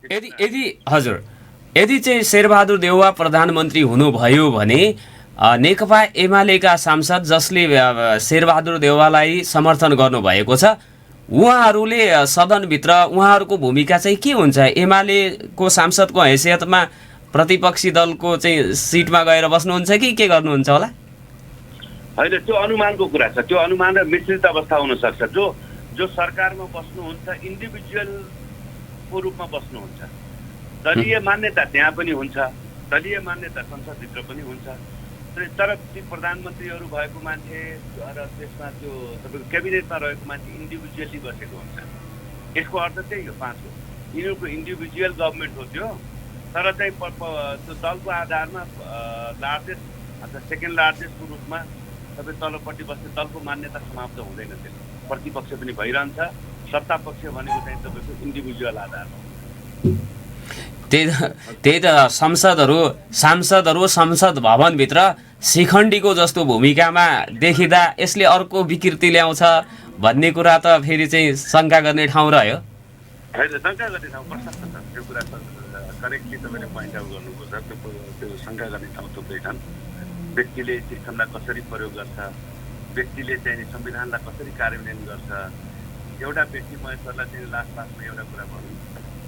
यदि हजुर, यदि चाहिँ शेरबहादुर देउवा प्रधानमन्त्री हुनुभयो भने नेकपा एमालेका सांसद जसले शेरबहादुर देउवालाई समर्थन गर्नुभएको छ उहाँहरूले सदनभित्र उहाँहरूको भूमिका चाहिँ के हुन्छ? एमालेको सांसदको हैसियतमा प्रतिपक्षी दलको चाहिँ सिटमा गएर बस्नुहुन्छ कि के गर्नुहुन्छ होला? होइन, त्यो अनुमानको कुरा छ। त्यो अनुमान र मिश्रित अवस्था हुनसक्छ। जो सरकारमा बस्नुहुन्छ इन्डिभिजुअलको रूपमा बस्नुहुन्छ। दलीय मान्यता त्यहाँ पनि हुन्छ, दलीय मान्यता संसदभित्र पनि हुन्छ। तर ती प्रधानमन्त्रीहरू भएको मान्छे र त्यसमा त्यो तपाईँको क्याबिनेटमा रहेको मान्छे इन्डिभिजुअली बसेको हुन्छ। यसको अर्थ चाहिँ यो 5 हो। यिनीहरूको इन्डिभिजुअल गभर्मेन्ट हो त्यो, तर चाहिँ त्यो दलको आधारमा लार्जेस्ट अथवा सेकेन्ड लार्जेस्टको रूपमा तपाईँ तलपट्टि बस्ने दलको मान्यता समाप्त हुँदैन। त्यसमा प्रतिपक्ष पनि भइरहन्छ। सत्ता पक्ष भनेको चाहिँ तपाईँको इन्डिभिजुअल आधारमा। त्यही त सांसदहरू संसद भवनभित्र शिखण्डीको जस्तो भूमिकामा देखिँदा यसले अर्को विकृति ल्याउँछ भन्ने कुरा त फेरि चाहिँ शङ्का गर्ने ठाउँ रह्यो। होइन, शङ्का गर्ने ठाउँ प्रशस्त छ। त्यो कुरा करेक्टली तपाईँले पोइन्ट आउट गर्नुभएको छ। त्यो शङ्का गर्ने ठाउँ थुप्रै छन्। व्यक्तिले सिस्टमलाई कसरी प्रयोग गर्छ, व्यक्तिले चाहिँ संविधानलाई कसरी कार्यान्वयन गर्छ। एउटा व्यक्ति महेश्वरलाई चाहिँ लास्टमा एउटा कुरा भनौँ,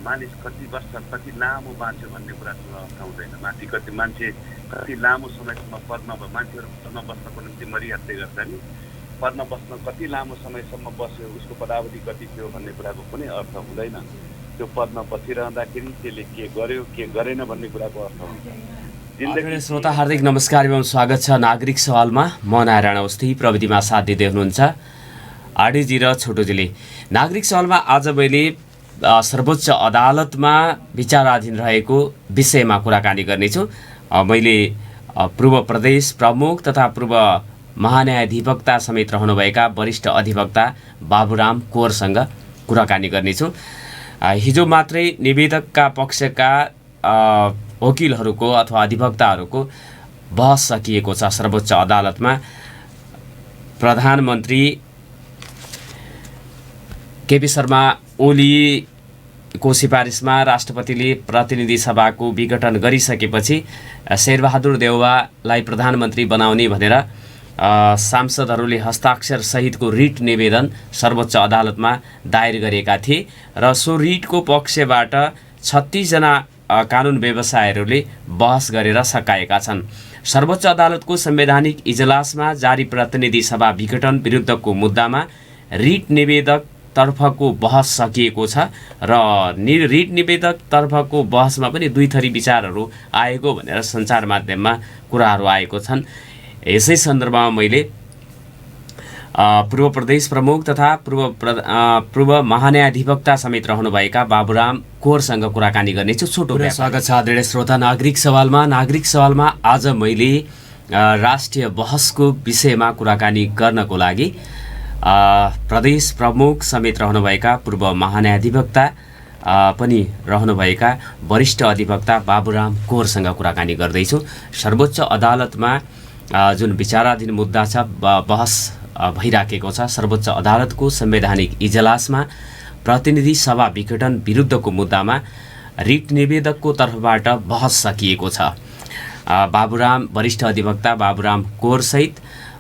मानिस कति वर्ष कति लामो बाँच्यो भन्ने कुरासँग अर्थ हुँदैन। मान्छे कति लामो समयसम्म पदमा मान्छेहरू पदमा बस्नको निम्ति मरिहत्ते गर्छ नि। पदमा बस्न कति लामो समयसम्म बस्यो, उसको पदावधि कति थियो भन्ने कुराको कुनै अर्थ हुँदैन। त्यो पदमा बसिरहँदाखेरि त्यसले के गर्यो के गरेन भन्ने कुराको अर्थ हुन्छ। श्रोता हार्दिक नमस्कार एवं स्वागत छ नागरिक सवालमा। म नारायण अवस्थी, प्रविधिमा साथ दिँदै हुनुहुन्छ आरडीजी र छोटोजीले। नागरिक सवालमा आज मैले सर्वोच्च अदालतमा विचाराधीन रहेको विषयमा कुराकानी गर्नेछु। मैले पूर्व प्रदेश प्रमुख तथा पूर्व महान्यायाधिवक्ता समेत रहनुभएका वरिष्ठ अधिवक्ता बाबुराम कोरसँग कुराकानी गर्नेछु। हिजो मात्रै निवेदकका पक्षका वकिलहरूको अथवा अधिवक्ताहरूको बहस सकिएको छ सर्वोच्च अदालतमा। प्रधानमन्त्री केपी शर्मा ओलीको सिफारिसमा राष्ट्रपतिले प्रतिनिधि सभाको विघटन गरिसकेपछि शेरबहादुर देउवालाई प्रधानमन्त्री बनाउने भनेर सांसदहरूले हस्ताक्षर सहितको रिट निवेदन सर्वोच्च अदालतमा दायर गरेका थिए र सो रिटको पक्षबाट 36 जना कानुन व्यवसायीहरूले बहस गरेर सकाएका छन्। सर्वोच्च अदालतको संवैधानिक इजलासमा जारी प्रतिनिधि सभा विघटन विरुद्धको मुद्दामा रिट निवेदक तर्फको बहस सकिएको छ र रिट निवेदक तर्फको बहसमा पनि दुई थरी विचारहरू आएको भनेर सञ्चार माध्यममा कुराहरू आएको छन्। यसै सन्दर्भमा मैले पूर्व प्रदेश प्रमुख तथा पूर्व महान्यायाधिवक्ता समेत रहनुभएका बाबुराम कोरसँग कुराकानी गर्नेछु। छोटो स्वागत छ आदरणीय श्रोता नागरिक सवालमा। नागरिक सवालमा आज मैले राष्ट्रिय बहसको विषयमा कुराकानी गर्नको लागि प्रदेश प्रमुख समेत रहनुभएका पूर्व महान्यायाधिवक्ता पनि रहनुभएका वरिष्ठ अधिवक्ता बाबुराम कोरसँग कुराकानी गर्दैछु। सर्वोच्च अदालतमा जुन विचाराधीन मुद्दा छ बहस भइराखेको छ। सर्वोच्च अदालतको संवैधानिक इजलासमा प्रतिनिधि सभा विघटन विरुद्धको मुद्दामा रिट निवेदकको तर्फबाट बहस सकिएको छ। बाबुराम वरिष्ठ अधिवक्ता बाबुराम कोरसहित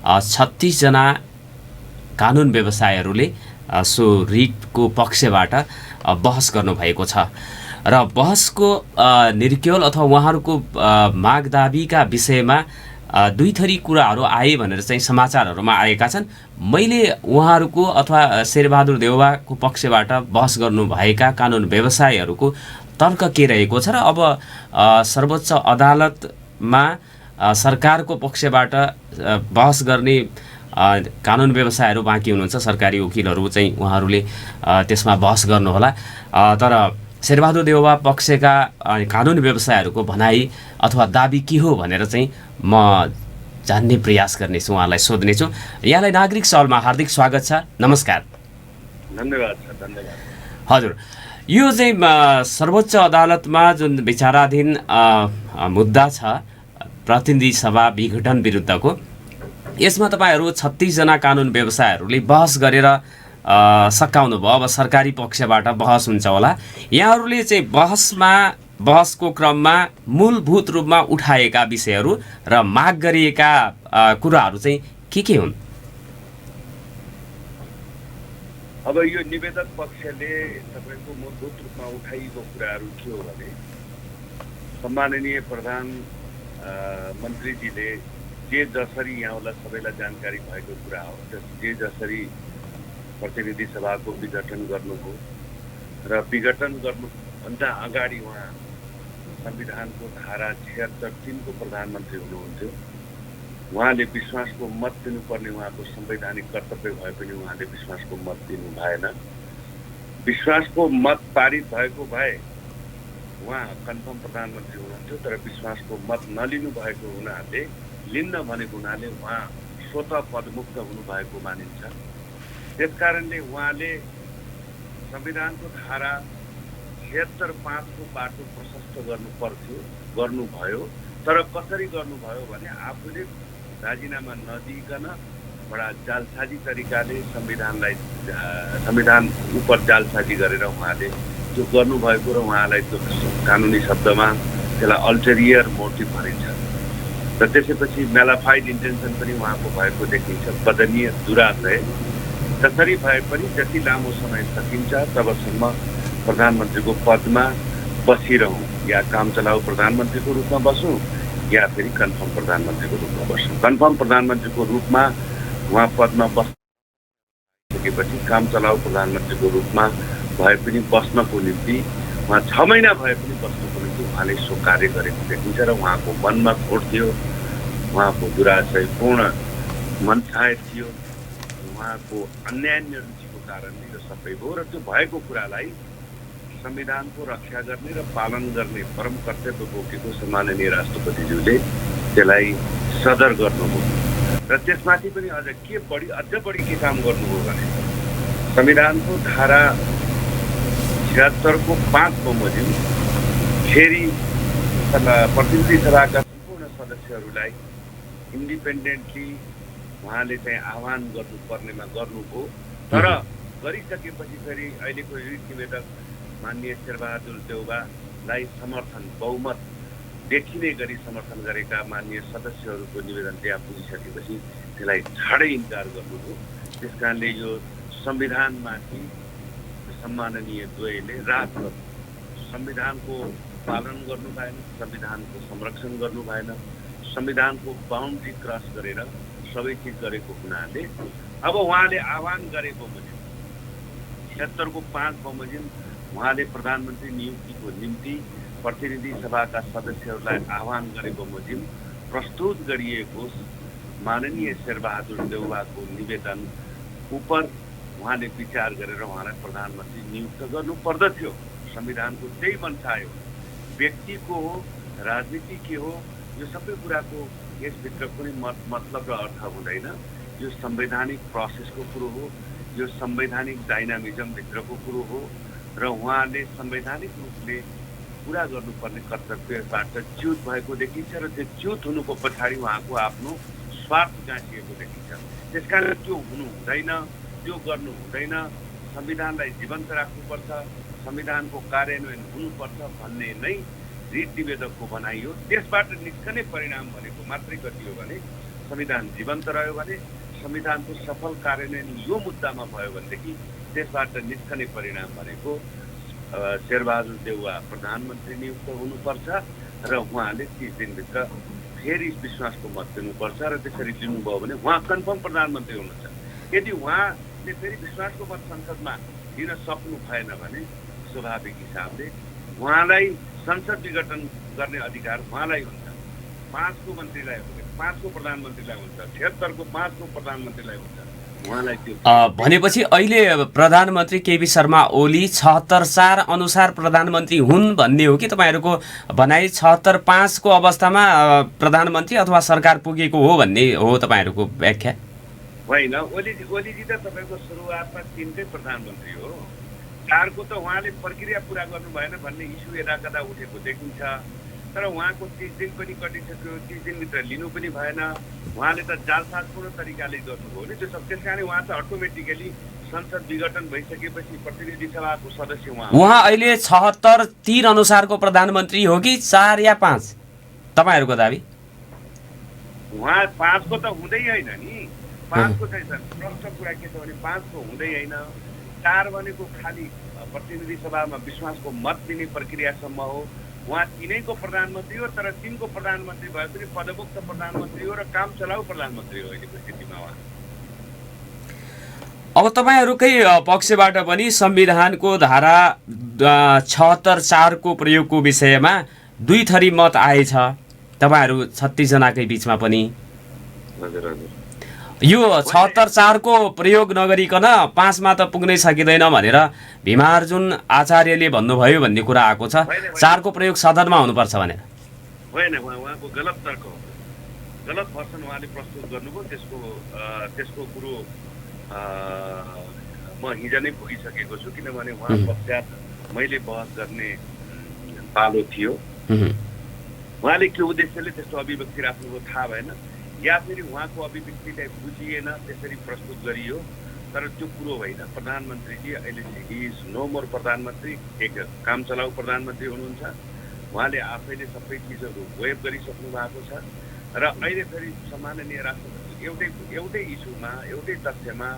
36 जना कानुन व्यवसायीहरूले सो रिटको पक्षबाट बहस गर्नुभएको छ र बहसको निर्क्योल अथवा उहाँहरूको माग दाबीका विषयमा दुई थरी कुराहरू आए भनेर चाहिँ समाचारहरूमा आएका छन्। मैले उहाँहरूको अथवा शेरबहादुर देउवाको पक्षबाट बहस गर्नुभएका कानुन व्यवसायीहरूको तर्क के रहेको छ र अब सर्वोच्च अदालतमा सरकारको पक्षबाट बहस गर्ने कानुन व्यवसायहरू बाँकी हुनुहुन्छ, सरकारी वकिलहरू चाहिँ उहाँहरूले त्यसमा बहस गर्नुहोला। तर शेरबहादुर देउवा पक्षका कानुन व्यवसायहरूको भनाइ अथवा दाबी के हो भनेर चाहिँ म जान्ने प्रयास गर्नेछु, उहाँलाई सोध्नेछु। यहाँलाई नागरिक सवालमा हार्दिक स्वागत छ। नमस्कार। धन्यवाद सर, धन्यवाद। हजुर, यो चाहिँ सर्वोच्च अदालतमा जुन विचाराधीन मुद्दा छ प्रतिनिधि सभा विघटन विरुद्धको, यसमा तपाईँहरू 36 जना कानुन व्यवसायीहरूले बहस गरेर सकाउनु भयो। अब सरकारी पक्षबाट बहस हुन्छ होला। यहाँहरूले चाहिँ बहसको क्रममा मूलभूत रूपमा उठाएका विषयहरू र माग गरिएका कुराहरू चाहिँ के हुन्? अब यो निवेदक पक्षले तपाईँको मूलभूत रूपमा उठाइएको कुराहरू के हो भने सम्माननीय प्रधानमन्त्रीजीले जे जसरी यहाँलाई सबैलाई जानकारी भएको कुरा हो, जे जसरी प्रतिनिधि सभाको विघटन गर्नुभयो र विघटन गर्नुभन्दा अगाडि उहाँ संविधानको धारा 76(3) को प्रधानमन्त्री हुनुहुन्थ्यो। उहाँले विश्वासको मत दिनुपर्ने उहाँको संवैधानिक कर्तव्य भए पनि उहाँले विश्वासको मत दिनु भएन। विश्वासको मत पारित भएको भए उहाँ कन्फर्म प्रधानमन्त्री हुनुहुन्थ्यो, तर विश्वासको मत नलिनु भएको हुनाले लिन्न भनेको हुनाले उहाँ स्वतः पदमुक्त हुनुभएको मानिन्छ। त्यसकारणले उहाँले संविधानको धारा 76(5) को बाटो प्रशस्त गर्नुभयो। तर कसरी गर्नुभयो भने आफूले राजीनामा नदिइकन बडा जालसाजी तरिकाले संविधान उपर जालसाजी गरेर उहाँले त्यो गर्नुभएको र उहाँलाई त्यो कानुनी शब्दमा त्यसलाई अल्टेरियर मोटिभ भनिन्छ। र त्यसपछि मेलाफाइड इन्टेन्सन पनि उहाँको भएको देखिन्छ, बदनीय दुराशय। जसरी भए पनि जति लामो समय सकिन्छ तबसम्म प्रधानमन्त्रीको पदमा बसिरहँ, या काम चलाउ प्रधानमन्त्रीको रूपमा बसौँ या फेरि कन्फर्म प्रधानमन्त्रीको रूपमा बस्छौँ। कन्फर्म प्रधानमन्त्रीको रूपमा उहाँ पदमा बसेपछि काम चलाउ प्रधानमन्त्रीको रूपमा भए पनि बस्नको निम्ति उहाँ 6 महिना भए पनि बस्नको निम्ति उहाँले सो कार्य गरेको देखिन्छ र उहाँको मनमा खोट थियो, उहाँको दुराशयपूर्ण मनसाय थियो, उहाँको अन्यान्य रुचिको कारणले यो सबै भयो। र त्यो भएको कुरालाई संविधानको रक्षा गर्ने र पालन गर्ने परम कर्तव्य बोकेको सम्माननीय राष्ट्रपतिज्यूले त्यसलाई सदर गर्नुभयो। र त्यसमाथि पनि अझ बढी के काम गर्नुभयो भने संविधानको धारा 76 को 5 बमोजिम फेरि प्रतिनिधि सभाका सम्पूर्ण सदस्यहरूलाई इन्डिपेन्डेन्टली उहाँले चाहिँ आह्वान गर्नुपर्नेमा गर्नुभयो। तर गरिसकेपछि फेरि अहिलेको रिट निवेदक माननीय शेरबहादुर देउवालाई बहुमत देखिने गरी समर्थन गरेका माननीय सदस्यहरूको निवेदन त्यहाँ पुगिसकेपछि त्यसलाई छाडै इन्कार गर्नुभयो। त्यस कारणले यो संविधानमाथि सम्माननीय द्वयले रातभर संविधानको पालन गर्नु भएन, संविधानको संरक्षण गर्नु भएन, संविधानको बााउन्ड्री क्रस गरेर सबै चिज गरेको हुनाले अब उहाँले आह्वान गरेको बमोजिम 76 को 5 बमोजिम उहाँले प्रधानमन्त्री नियुक्तिको निम्ति प्रतिनिधि सभाका सदस्यहरूलाई आह्वान गरेको बमोजिम प्रस्तुत गरिएको माननीय शेरबहादुर देउवाको निवेदन उपर उहाँले विचार गरेर उहाँलाई प्रधानमन्त्री नियुक्त गर्नु पर्दथ्यो। संविधानको त्यही मनसाय हो, व्यक्तिको हो, राजनीति के हो, यो सबै कुराको यसभित्र कुनै मतलब र अर्थ हुँदैन। यो संवैधानिक प्रोसेसको कुरो हो, यो संवैधानिक डाइनामिजमभित्रको कुरो हो र उहाँले संवैधानिक रूपले पुरा गर्नुपर्ने कर्तव्यबाट च्युत भएको देखिन्छ र त्यो च्युत हुनुको पछाडि उहाँको आफ्नो स्वार्थ गाँसिएको देखिन्छ। त्यसकारण त्यो हुनु हुँदैन, त्यो गर्नु हुँदैन। संविधानलाई जीवन्त राख्नुपर्छ, संविधानको कार्यान्वयन हुनुपर्छ भन्ने नै रिट निवेदकको भनाइ हो। त्यसबाट निस्कने परिणाम भनेको मात्रै कति हो भने संविधान जीवन्त रह्यो भने, संविधानको सफल कार्यान्वयन यो मुद्दामा भयो भनेदेखि त्यसबाट निस्कने परिणाम भनेको शेरबहादुर देउवा प्रधानमन्त्री नियुक्त हुनुपर्छ र उहाँले 30 दिनभित्र फेरि विश्वासको मत दिनुपर्छ र त्यसरी लिनुभयो भने उहाँ कन्फर्म प्रधानमन्त्री हुनुहुन्छ। यदि उहाँले फेरि विश्वासको मत संसदमा दिन सक्नु भएन भने स्वाभाविक हिसाबले उहाँलाई संसद विघटन गर्ने अधिकार उहाँलाई हुन्छ। 5 को मन्त्रीलाई हुन्छ, 5 को प्रधानमन्त्रीलाई हुन्छ, 76 को 5 को प्रधानमन्त्रीलाई हुन्छ। भनेपछि अहिले प्रधानमन्त्री केपी शर्मा ओली 76(4) अनुसार प्रधानमन्त्री हुन् भन्ने हो कि तपाईँहरूको भनाइ 76(5) को अवस्थामा प्रधानमन्त्री अथवा सरकार पुगेको हो भन्ने हो तपाईँहरूको व्याख्या? होइन, ओलीजी त तपाईँको सुरुवातमा 3 कै प्रधानमन्त्री हो। 4 को त उहाँले प्रक्रिया पुरा गर्नु भएन भन्ने इस्यु यदाकदा उठेको देखिन्छ। तर उहाँको 30 दिन पनि कटिसक्यो, 30 दिनभित्र लिनु पनि भएन। उहाँले त जालसाजपूर्ण तरिकाले गर्नुभयो नि त्यो सब। त्यस कारण उहाँ त अटोमेटिकली संसद विघटन भइसकेपछि प्रतिनिधि सभाको सदस्य उहाँ अहिले 76 अनुसारको प्रधानमन्त्री हो कि 4 या 5 तपाईँहरूको दाबी? उहाँ 5 को त हुँदै होइन नि। 5 को चाहिँ प्रश्न कुरा के छ भने 5 को हुँदै होइन। 4 भनेको खालि प्रतिनिधि सभामा विश्वासको मत दिने प्रक्रियासम्म हो। उहाँ 3 को प्रधानमन्त्री हो, तर 3 को प्रधानमन्त्री भए पनि पदमुक्त प्रधानमन्त्री हो र काम चलाउ प्रधानमन्त्री हो अहिलेको स्थितिमा उहाँ। अब तपाईँहरूकै पक्षबाट पनि संविधानको धारा 76(4) को प्रयोगको विषयमा 2 थरी मत आएछ, तपाईँहरू 36 जनाकै बिचमा पनि। हजुर हजुर। यो 76(4) को प्रयोग नगरिकन 5 मा त पुग्नै सकिँदैन भनेर भीमार्जुन आचार्यले भन्नुभयो भन्ने कुरा आएको छ। 4 को प्रयोग सदनमा हुनुपर्छ भनेर। होइन, उहाँको गलत तर्क हो, गलत भर्सन उहाँले प्रस्तुत गर्नुभयो। त्यसको कुरो म हिजो नै पुगिसकेको छु, किनभने उहाँ पश्चात मैले बहस गर्ने पालो थियो। उहाँले के उद्देश्यले त्यस्तो अभिव्यक्ति राख्नुभयो थाहा भएन, या फेरि उहाँको अभिव्यक्तिलाई बुझिएन त्यसरी प्रस्तुत गरियो। तर त्यो कुरो होइन। प्रधानमन्त्रीजी अहिले हि इज नो मोर प्रधानमन्त्री, एक काम चलाउ प्रधानमन्त्री हुनुहुन्छ। उहाँले आफैले सबै चिजहरू वेब गरिसक्नु भएको छ र अहिले फेरि सम्माननीय राष्ट्रपति एउटै इस्युमा एउटै तथ्यमा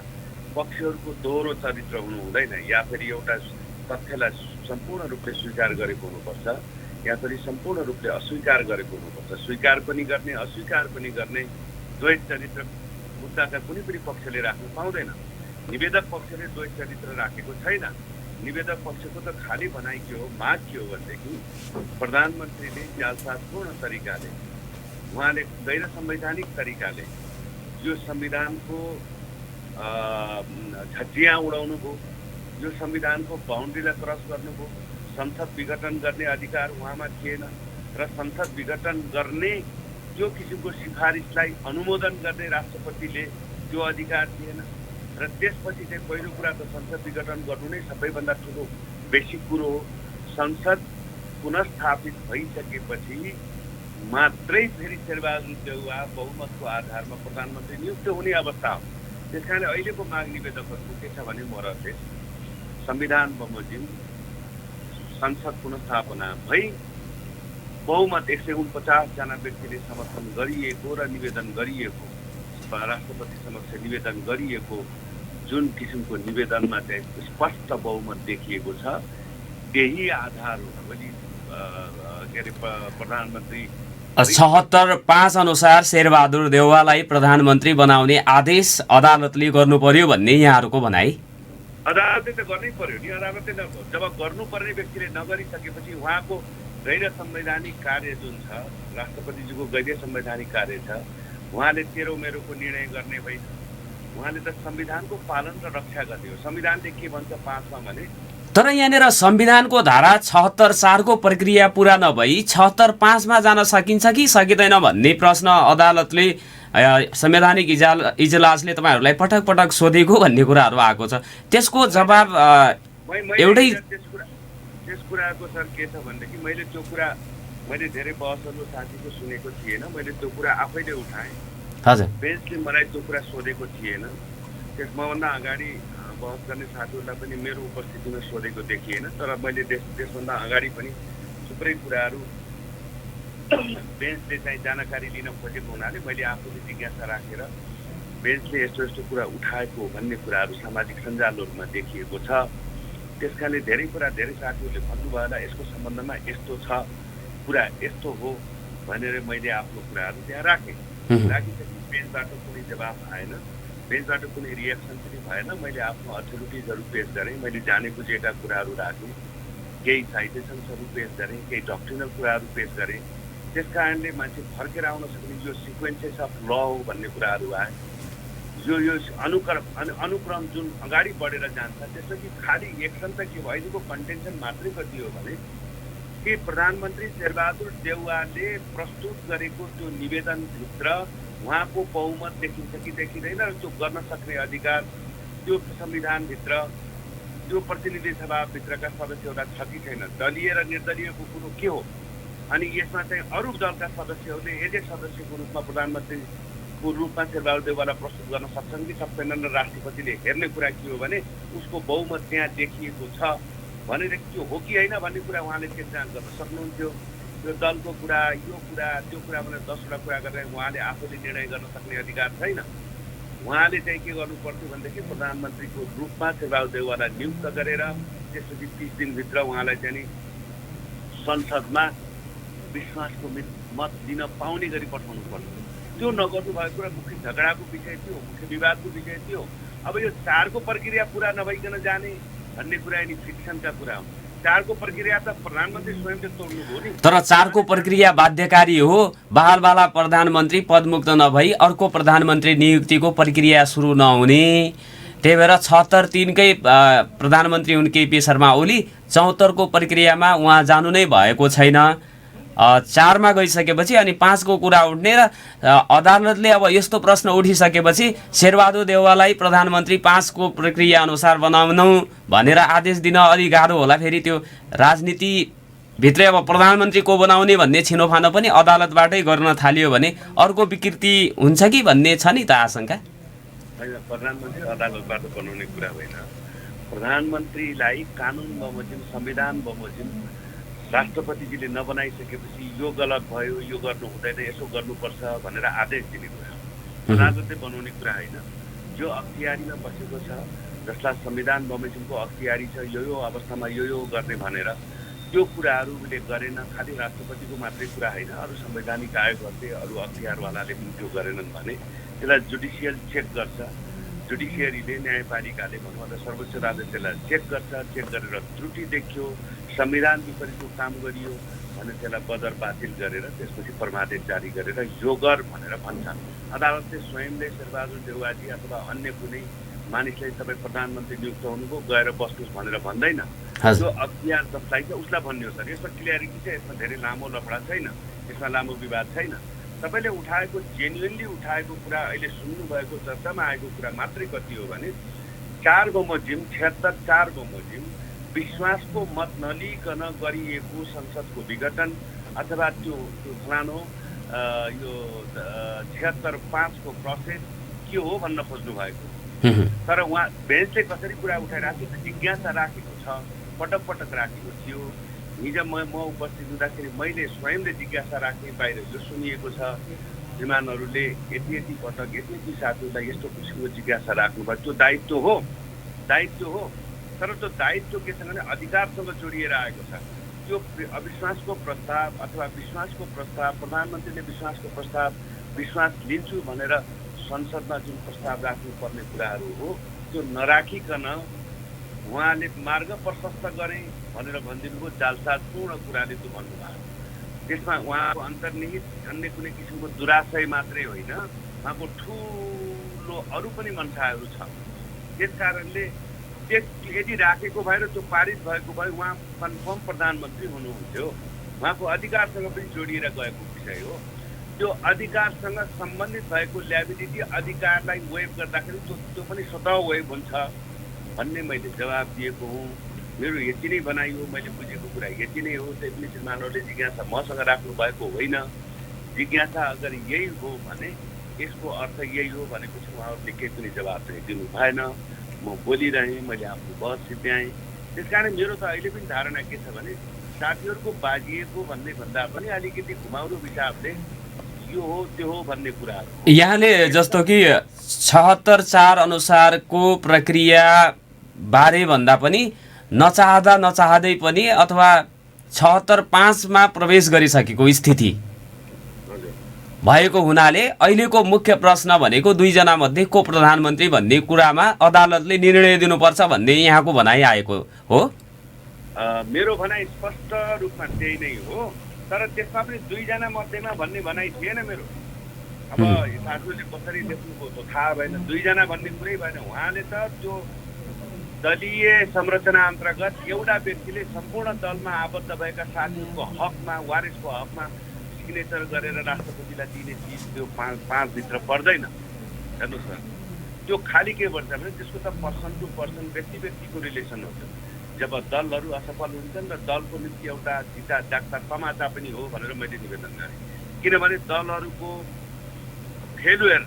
पक्षहरूको दोहोरो चरित्र हुनु हुँदैन। या फेरि एउटा तथ्यलाई सम्पूर्ण रूपले स्वीकार गरेको हुनुपर्छ, या फेरि सम्पूर्ण रूपले अस्वीकार गरेको हुनुपर्छ। स्वीकार पनि गर्ने अस्वीकार पनि गर्ने द्वैत चरित्र मुद्दाका कुनै पनि पक्षले राख्न पाउँदैन। निवेदक पक्षले द्वैत चरित्र राखेको छैन। निवेदक पक्षको त खाली भनाइ के हो, माग के हो भनेदेखि प्रधानमन्त्रीले जालसाजपूर्ण तरिकाले, उहाँले गैर संवैधानिक तरिकाले यो संविधानको झज्जियाँ उडाउनु भयो, यो संविधानको बााउन्ड्रीलाई क्रस गर्नुभयो। संसद विघटन गर्ने अधिकार उहाँमा थिएन र संसद विघटन गर्ने त्यो किसिमको सिफारिसलाई अनुमोदन गर्ने राष्ट्रपतिले त्यो अधिकार थिएन। र त्यसपछि चाहिँ पहिलो कुरा त संसद विघटन गर्नु नै सबैभन्दा ठुलो बेसिक कुरो हो। संसद पुनस्थापित भइसकेपछि मात्रै फेरि शेरबहादुर देउवा बहुमतको आधारमा प्रधानमन्त्री नियुक्त हुने अवस्था हो। त्यस कारण अहिलेको माग निवेदकहरूको के छ भने मोरले संविधान बमोजिम संसद पुनस्थापना भई बहुमत 149 जना व्यक्तिले समर्थन गरिएको र निवेदन गरिएको, राष्ट्रपति समक्ष निवेदन गरिएको जुन किसिमको निवेदनमा चाहिँ स्पष्ट बहुमत देखिएको छ, त्यही आधार हो। भोलि के अरे प्रधानमन्त्री 76(5) अनुसार शेरबहादुर देउवालाई प्रधानमन्त्री बनाउने आदेश अदालतले गर्नु पर्यो भन्ने यहाँहरूको भनाइ। अदालतले त गर्नै पर्यो नि। अदालतले जब गर्नुपर्ने व्यक्तिले नगरिसकेपछि उहाँको गैर संवैधानिक कार्य जुन छ, राष्ट्रपतिजीको गैर संवैधानिक कार्य छ, उहाँले तेरो मेरोको निर्णय गर्ने होइन। उहाँले त संविधानको पालन र रक्षा गर्ने हो। संविधानले के भन्छ 5 मा भने, तर यहाँनिर संविधानको धारा 76(4) को प्रक्रिया पुरा नभई 76(5) मा जान सकिन्छ कि सकिँदैन भन्ने प्रश्न अदालतले संवैधानिक इजलासले तपाईँहरूलाई पटक पटक सोधेको भन्ने कुराहरू आएको छ। त्यसको जवाब एउटै। त्यस कुराको सर के छ भनेदेखि मैले त्यो कुरा धेरै बहसहरू साथीको सुनेको थिएन। मैले त्यो कुरा आफैले उठाएँ। हजुर, बेन्चले मलाई त्यो कुरा सोधेको थिएन। त्यसभन्दा अगाडि बहस गर्ने साथीहरूलाई पनि मेरो उपस्थितिमा सोधेको देखिएन। तर मैले त्यसभन्दा अगाडि पनि थुप्रै कुराहरू बेन्चले चाहिँ जानकारी लिन खोजेको हुनाले मैले आफूले जिज्ञासा राखेर बेन्चले यस्तो यस्तो कुरा उठाएको भन्ने कुराहरू सामाजिक सञ्जालहरूमा देखिएको छ। त्यस कारणले धेरै कुरा धेरै साथीहरूले भन्नुभयो होला यसको सम्बन्धमा यस्तो छ, कुरा यस्तो हो भनेर मैले आफ्नो कुराहरू त्यहाँ राखेँ। राखिसकेपछि बेन्चबाट कुनै जवाफ आएन, बेन्चबाट कुनै रिएक्सन पनि भएन। मैले आफ्नो अथोरिटिजहरू पेश गरेँ, मैले जाने बुझेका कुराहरू राखेँ, केही साइटेसन्सहरू पेश गरेँ, केही डक्ट्रिनल कुराहरू पेश गरेँ। त्यस कारणले मान्छे फर्केर आउन सक्ने यो सिक्वेन्सेस अफ ल हो भन्ने कुराहरू आए। यो अनुक्रम जुन अगाडि बढेर जान्छ, त्यसपछि खालि एक्सन त के भयो, अहिलेको कन्टेन्सन मात्रै कति हो भने कि प्रधानमन्त्री शेरबहादुर देउवाले प्रस्तुत गरेको त्यो निवेदनभित्र उहाँको बहुमत देखिन्छ कि देखिँदैन, र त्यो गर्न सक्ने अधिकार त्यो संविधानभित्र त्यो प्रतिनिधि सभाभित्रका सदस्यहरूलाई छ कि छैन, दलीय र निर्दलीयको कुरो के हो। अनि यसमा चाहिँ अरू दलका सदस्यहरूले एजेड सदस्यको रूपमा प्रधानमन्त्रीको को रूपमा शेरबहादुर देउवाला प्रस्तुत गर्न सक्छन् कि सक्दैनन् र राष्ट्रपतिले हेर्ने कुरा के हो भने उसको बहुमत त्यहाँ देखिएको छ भनेर त्यो हो कि होइन भन्ने कुरा उहाँले चेक जाँच गर्न सक्नुहुन्थ्यो। यो दलको कुरा, यो कुरा, त्यो कुरा भनेर 10वटा कुरा गरेर उहाँले आफूले निर्णय गर्न सक्ने अधिकार छैन। उहाँले चाहिँ के गर्नु पर्थ्यो भनेदेखि प्रधानमन्त्रीको रूपमा शेरबहादुर देउवाला नियुक्त गरेर त्यसपछि 30 दिनभित्र उहाँलाई चाहिँ नि संसदमा विश्वासको मत दिन पाउने गरी पठाउनु पर्छ। त्यो नगर्नु भएको कुरा मुख्य झगडाको विषय थियो, मुख्य विवादको विषय थियो। अब यो 4को प्रक्रिया पुरा नभइकन जाने भन्ने कुरा यिनी फिक्सनका कुरा हो। 4को प्रक्रिया त प्रधानमन्त्री स्वयंले तोड्नुभयो नि। तर 4को प्रक्रिया बाध्यकारी हो। बहालवाला प्रधानमन्त्री पदमुक्त नभई अर्को प्रधानमन्त्री नियुक्तिको प्रक्रिया सुरु नहुने, त्यही भएर 76-3कै प्रधानमन्त्री हुन् केपी शर्मा ओली, 74को प्रक्रियामा उहाँ जानु नै भएको छैन। 4मा गइसकेपछि अनि 5को कुरा उठ्ने र अदालतले अब यस्तो प्रश्न उठिसकेपछि शेरबहादुर देउवालाई प्रधानमन्त्री 5को प्रक्रिया अनुसार बनाउनु भनेर आदेश दिन अलि गाह्रो होला। फेरि त्यो राजनीतिभित्रै अब प्रधानमन्त्री को बनाउने भन्ने छिनोफानो पनि अदालतबाटै गर्न थालियो भने अर्को विकृति हुन्छ कि भन्ने छ नि त आशंका। होइन, प्रधानमन्त्री अदालतबाट बनाउने कुरा होइन। प्रधानमन्त्रीलाई कानुन बमोजिम, संविधान बमोजिम राष्ट्रपतिजीले नबनाइसकेपछि यो गलत भयो, यो गर्नु हुँदैन, यसो गर्नुपर्छ भनेर आदेश दिने कुरा हो। अदालतले बनाउने कुरा होइन। जो अख्तियारीमा बसेको छ, जसलाई संविधान बमोजिमको अख्तियारी छ, यो अवस्थामा यो गर्ने भनेर त्यो कुराहरूले गरेन। खालि राष्ट्रपतिको मात्रै कुरा होइन, अरू संवैधानिक आयोगहरूले, अरू अख्तियारवालाले पनि त्यो गरेनन् भने त्यसलाई जुडिसियल चेक गर्छ। जुडिसियरीले, न्यायपालिकाले भनौँ अथवा सर्वोच्च अदालतले त्यसलाई चेक गर्छ। चेक गरेर त्रुटि देखियो, संविधान विपरीतको काम गरियो भने त्यसलाई बदर बातिल गरेर त्यसपछि परमादेश जारी गरेर यो गर भनेर भन्छ। अदालतले स्वयंले शेरबहादुर देउवाजी अथवा अन्य कुनै मानिसलाई तपाईँ प्रधानमन्त्री नियुक्त हुनुभयो, गएर बस्नुहोस् भनेर भन्दैन। त्यो अख्तियार जसलाई छ उसलाई भन्ने हो। सर, यसमा क्लियरिटी छ, यसमा धेरै लामो लफडा छैन, यसमा लामो विवाद छैन। तपाईँले उठाएको, जेन्युनली उठाएको कुरा, अहिले सुन्नुभएको चर्चामा आएको कुरा मात्रै कति हो भने 4 बमोजिम 76 बमोजिम विश्वासको मत नलिकन गरिएको संसदको विघटन अथवा त्यो फलानो यो 76-5को प्रोसेस के हो भन्न खोज्नु भएको। तर उहाँ बेन्चले कसरी कुरा उठाइरहेको थियो, जिज्ञासा राखेको छ, पटक पटक राखेको थियो। हिजो म उपस्थित हुँदाखेरि मैले स्वयंले जिज्ञासा राखेँ। बाहिर यो सुनिएको छ, विमानहरूले यति पटक यति साथीहरूलाई यस्तो किसिमको जिज्ञासा राख्नुभयो। त्यो दायित्व हो, दायित्व हो। तर त्यो दायित्व के छ भने अधिकारसँग जोडिएर आएको छ। त्यो अविश्वासको प्रस्ताव अथवा विश्वासको प्रस्ताव, प्रधानमन्त्रीले विश्वासको प्रस्ताव विश्वास लिन्छु भनेर संसदमा जुन प्रस्ताव राख्नुपर्ने कुराहरू हो, त्यो नराखिकन उहाँले मार्ग प्रशस्त गरे भनेर भनिदिनुभयो। जालसाजपूर्ण कुराले त्यो भन्नुभयो। त्यसमा उहाँको अन्तर्निहित अन्य कुनै किसिमको दुराशय मात्रै होइन, उहाँको ठुलो अरू पनि मन्साहरू छ। त्यस कारणले यदि राखेको भएर त्यो पारित भएको भए उहाँ कन्फर्म प्रधानमन्त्री हुनुहुन्थ्यो। उहाँको अधिकारसँग पनि जोडिएर गएको विषय हो। त्यो अधिकारसँग सम्बन्धित भएको ल्याबिलिटी अधिकारलाई वेभ गर्दाखेरि त्यो पनि स्वतः वेभ हुन्छ भन्ने मैले जवाब दिएको हुँ। मेरो यति नै बनाइयो, मैले बुझेको कुरा यति नै हो। त्यसले श्रीमानहरूले जिज्ञासा मसँग राख्नु भएको होइन। जिज्ञासा अगर यही हो भने यसको अर्थ यही हो भनेपछि उहाँहरूले केही पनि जवाब चाहिँ दिनु भएन। म बोलिरहेँ, मैले आफ्नो बहस सिद्ध्याएँ। त्यस कारण मेरो त अहिले पनि धारणा के छ भने साथीहरूको बाजिएको भन्ने भन्दा पनि अलिकति घुमाउरो हिसाबले यो हो त्यो हो भन्ने कुराहरू। यहाँले जस्तो कि 76-4 अनुसारको प्रक्रिया बारे भन्दा पनि नचाहँदै पनि अथवा 76-5मा प्रवेश गरिसकेको स्थिति भएको हुनाले अहिलेको मुख्य प्रश्न भनेको 2 जना मध्ये को प्रधानमन्त्री भन्ने कुरामा अदालतले निर्णय दिनुपर्छ भन्ने यहाँको भनाइ आएको हो। मेरो भनाइ स्पष्ट रूपमा त्यही नै हो। तर त्यसमा पनि 2 जना मध्येमा भन्ने भनाइ थिएन मेरो। अब साथीहरूले कसरी देख्नुभयो त थाहा भएन। 2 जना भन्ने कुरै भएन। उहाँले त त्यो दलीय संरचना अन्तर्गत एउटा व्यक्तिले सम्पूर्ण दलमा आबद्ध भएका साथीहरूको हकमा, वारिसको हकमा सिग्नेचर गरेर राष्ट्रपतिलाई दिने चिज त्यो 5 भित्र पर्दैन। हेर्नुहोस् न, त्यो खालि के भन्छ भने त्यसको त पर्सन टु पर्सन, व्यक्ति व्यक्तिको रिलेसन हुन्छ। जब दलहरू असफल हुन्छन् र दलको निम्ति एउटा जिता जाग्दा समाता पनि हो भनेर मैले निवेदन गरेँ। किनभने दलहरूको फेलुएर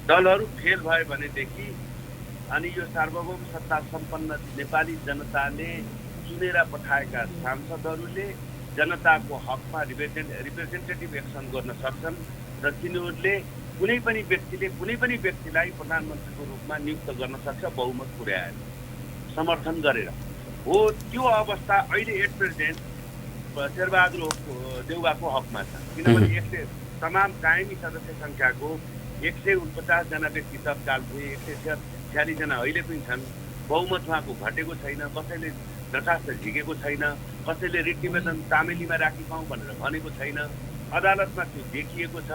दलहरू फेल भयो भनेदेखि अनि यो सार्वभौम सत्ता सम्पन्न नेपाली जनताले चुनेर पठाएका सांसदहरूले जनताको हकमा रिप्रेजेन्टेटिभ एक्सन गर्न सक्छन् र तिनीहरूले कुनै पनि व्यक्तिलाई प्रधानमन्त्रीको रूपमा नियुक्त गर्न सक्छ बहुमत पुर्याएर समर्थन गरेर हो। त्यो अवस्था अहिले एट प्रेजेन्ट शेरबहादुर देउवाको हकमा छ, किनभने यसले तमाम कायमी सदस्य सङ्ख्याको 149 जना व्यक्ति तत्काल थिए, 146 जना अहिले पनि छन्। बहुमत उहाँको घटेको छैन, कसैले दरखास्त झिकेको छैन, कसैले रिट निवेदन तामेलीमा राखिपाउँ भनेर भनेको छैन, अदालतमा त्यो देखिएको छ।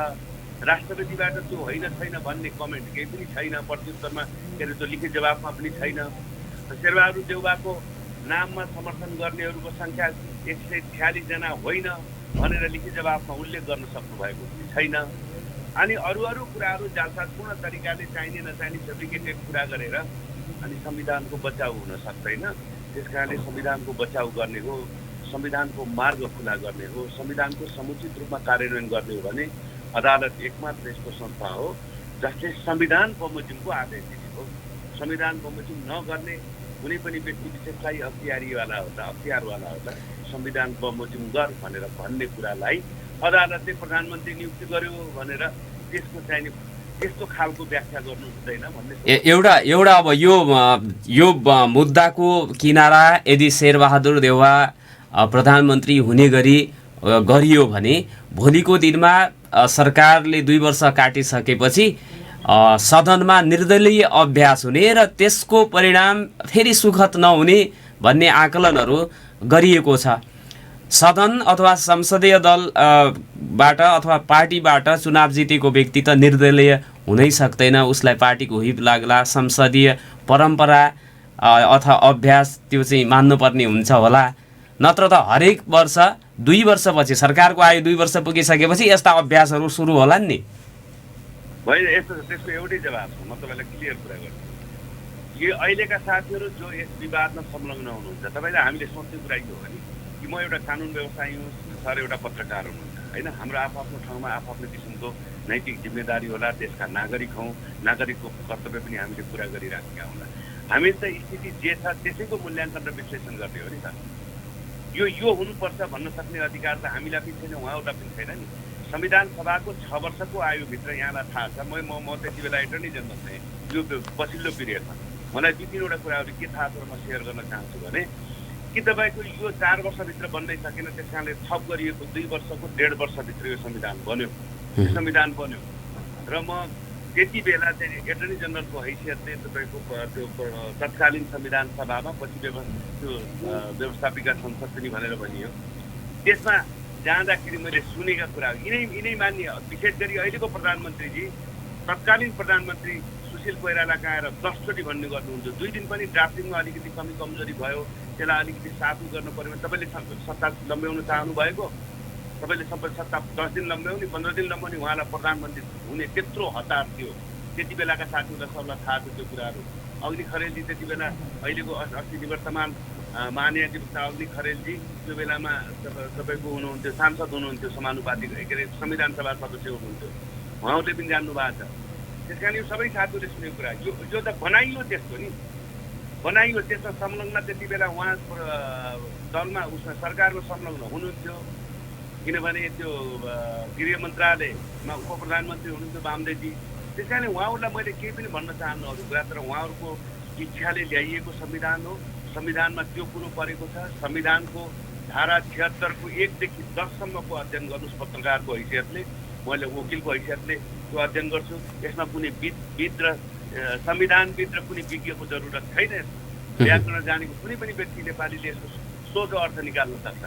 राष्ट्रपतिबाट त्यो होइन छैन भन्ने कमेन्ट केही पनि छैन, प्रत्युत्तरमा के अरे त्यो लिखित जवाफमा पनि छैन। शेरबहादुर देउवाको नाममा समर्थन गर्नेहरूको सङ्ख्या 146 जना होइन भनेर लिखित जवाफमा उल्लेख गर्न सक्नु भएको छैन। अनि अरू कुराहरू जालसाजपूर्ण तरिकाले चाहिने नचाहिने फेब्रिकेटेड कुरा गरेर अनि संविधानको बचाउ हुन सक्दैन। त्यस कारणले संविधानको बचाउ गर्ने हो, संविधानको मार्ग खुला गर्ने हो, संविधानको समुचित रूपमा कार्यान्वयन गर्ने हो भने अदालत एकमात्र यस्तो संस्था हो जसले संविधान बमोजिमको आदेश दिने हो। संविधान बमोजिम नगर्ने कुनै पनि व्यक्ति विशेषलाई अख्तियारवाला होला संविधान बमोजिम गर भनेर भन्ने कुरालाई अदालतले प्रधानमन्त्री नियुक्ति गर्यो भनेर त्यसको चाहिने त्यस्तो खालको व्याख्या गर्नु हुँदैन भन्ने एउटा अब यो मुद्दाको किनारा यदि शेरबहादुर देउवा प्रधानमन्त्री हुने गरी गरियो भने भोलिको दिनमा सरकारले 2 वर्ष काटिसकेपछि सदनमा निर्दलीय अभ्यास हुने र त्यसको परिणाम फेरि सुखद नहुने भन्ने आकलनहरू गरिएको छ। सदन अथवा संसदीय दलबाट अथवा पार्टीबाट चुनाव जितेको व्यक्ति त निर्दलीय हुनै सक्दैन, उसलाई पार्टीको हिप लाग्ला, संसदीय परम्परा अथवा अभ्यास त्यो चाहिँ मान्नुपर्ने हुन्छ होला। नत्र त हरेक वर्ष 2 वर्षपछि सरकारको आयु 2 वर्ष पुगिसकेपछि यस्ता अभ्यासहरू सुरु होला नि। होइन, त्यसको एउटै जवाब छ। म तपाईँलाई क्लियर कुरा गर्छु। यो अहिलेका साथीहरू जो यस विवादमा संलग्न हुनुहुन्छ, तपाईँलाई हामीले सोच्ने कुरा यो हो कि म एउटा कानुन व्यवसायी हुँ, सर एउटा पत्रकार हुनुहुन्छ होइन। हाम्रो आफ्नो ठाउँमा आफ्नो किसिमको नैतिक जिम्मेदारी होला, देशका नागरिक हौँ, नागरिकको कर्तव्य पनि हामीले पुरा गरिराखेका होला। हामी त स्थिति जे छ त्यसैको मूल्याङ्कन र विश्लेषण गर्ने हो नि त। यो हुनुपर्छ भन्न सक्ने अधिकार त हामीलाई पनि छैन, उहाँहरूलाई पनि छैन नि। संविधान सभाको 6 वर्षको आयुभित्र यहाँलाई थाहा छ, म त्यति बेला एटर्नी जनरल थिएँ यो पछिल्लो पिरियडमा। मलाई 2-3वटा कुराहरू के थाहा छ म सेयर गर्न चाहन्छु भने कि तपाईँको यो 4 वर्षभित्र बन्नै सकेन, त्यस कारणले थप गरिएको 2 वर्षको 1.5 वर्षभित्र यो संविधान बन्यो र म त्यति बेला चाहिँ एटर्नी जनरलको हैसियतले तपाईँको त्यो तत्कालीन संविधान सभामा पछि त्यो व्यवस्थापिका संसद पनि भनेर भनियो, त्यसमा जाँदाखेरि मैले सुनेका कुराहरू यिनै मान्य। विशेष गरी अहिलेको प्रधानमन्त्रीजी तत्कालीन प्रधानमन्त्री सुशील कोइरालाका आएर 10 चोटि भन्ने गर्नुहुन्थ्यो, 2 दिन पनि ड्राफ्टिङमा अलिकति कमजोरी भयो, त्यसलाई अलिकति साफी गर्नु पर्यो भने तपाईँले सत्ता लम्ब्याउन चाहनु भएको, तपाईँले सबै सत्ता 10 दिन लम्ब्याउने 15 दिन लम्ब्याउने, उहाँलाई प्रधानमन्त्री हुने त्यत्रो हतार थियो। त्यति बेलाका साथीहरूलाई सबलाई थाहा थियो त्यो कुराहरू। अग्नि खरेलजी त्यति बेला अहिलेको 80 निवर्तमान महान्यायाधीश अग्नि खरेलजी त्यो बेलामा तपाईँको हुनुहुन्थ्यो, सांसद हुनुहुन्थ्यो, समानुपातिक के अरे संविधान सभा सदस्य हुनुहुन्थ्यो, उहाँहरूले पनि जान्नु भएको छ। त्यस कारण यो सबै साथीहरूले सुनेको कुरा यो त बनाइयो, त्यसको नि बनाइयो। त्यसमा संलग्न त्यति बेला उहाँ दलमा उसमा सरकारमा संलग्न हुनुहुन्थ्यो, किनभने त्यो गृह मन्त्रालयमा उप प्रधानमन्त्री हुनुहुन्थ्यो वामदेवजी। त्यस कारणले उहाँहरूलाई मैले केही पनि भन्न चाहन्न अरू कुरा, तर उहाँहरूको इच्छाले ल्याइएको संविधान हो। संविधानमा त्यो कुरो परेको छ। संविधानको धारा 76 को 1 देखि 10 सम्मको अध्ययन गर्नुहोस् पत्रकारको हैसियतले, मैले वकिलको हैसियतले त्यो अध्ययन गर्छु। यसमा कुनै विद र संविधानविद र कुनै विज्ञको जरुरत छैन। व्याकरण जानेको कुनै पनि व्यक्ति नेपालीले यसको सोझो अर्थ निकाल्न सक्छ।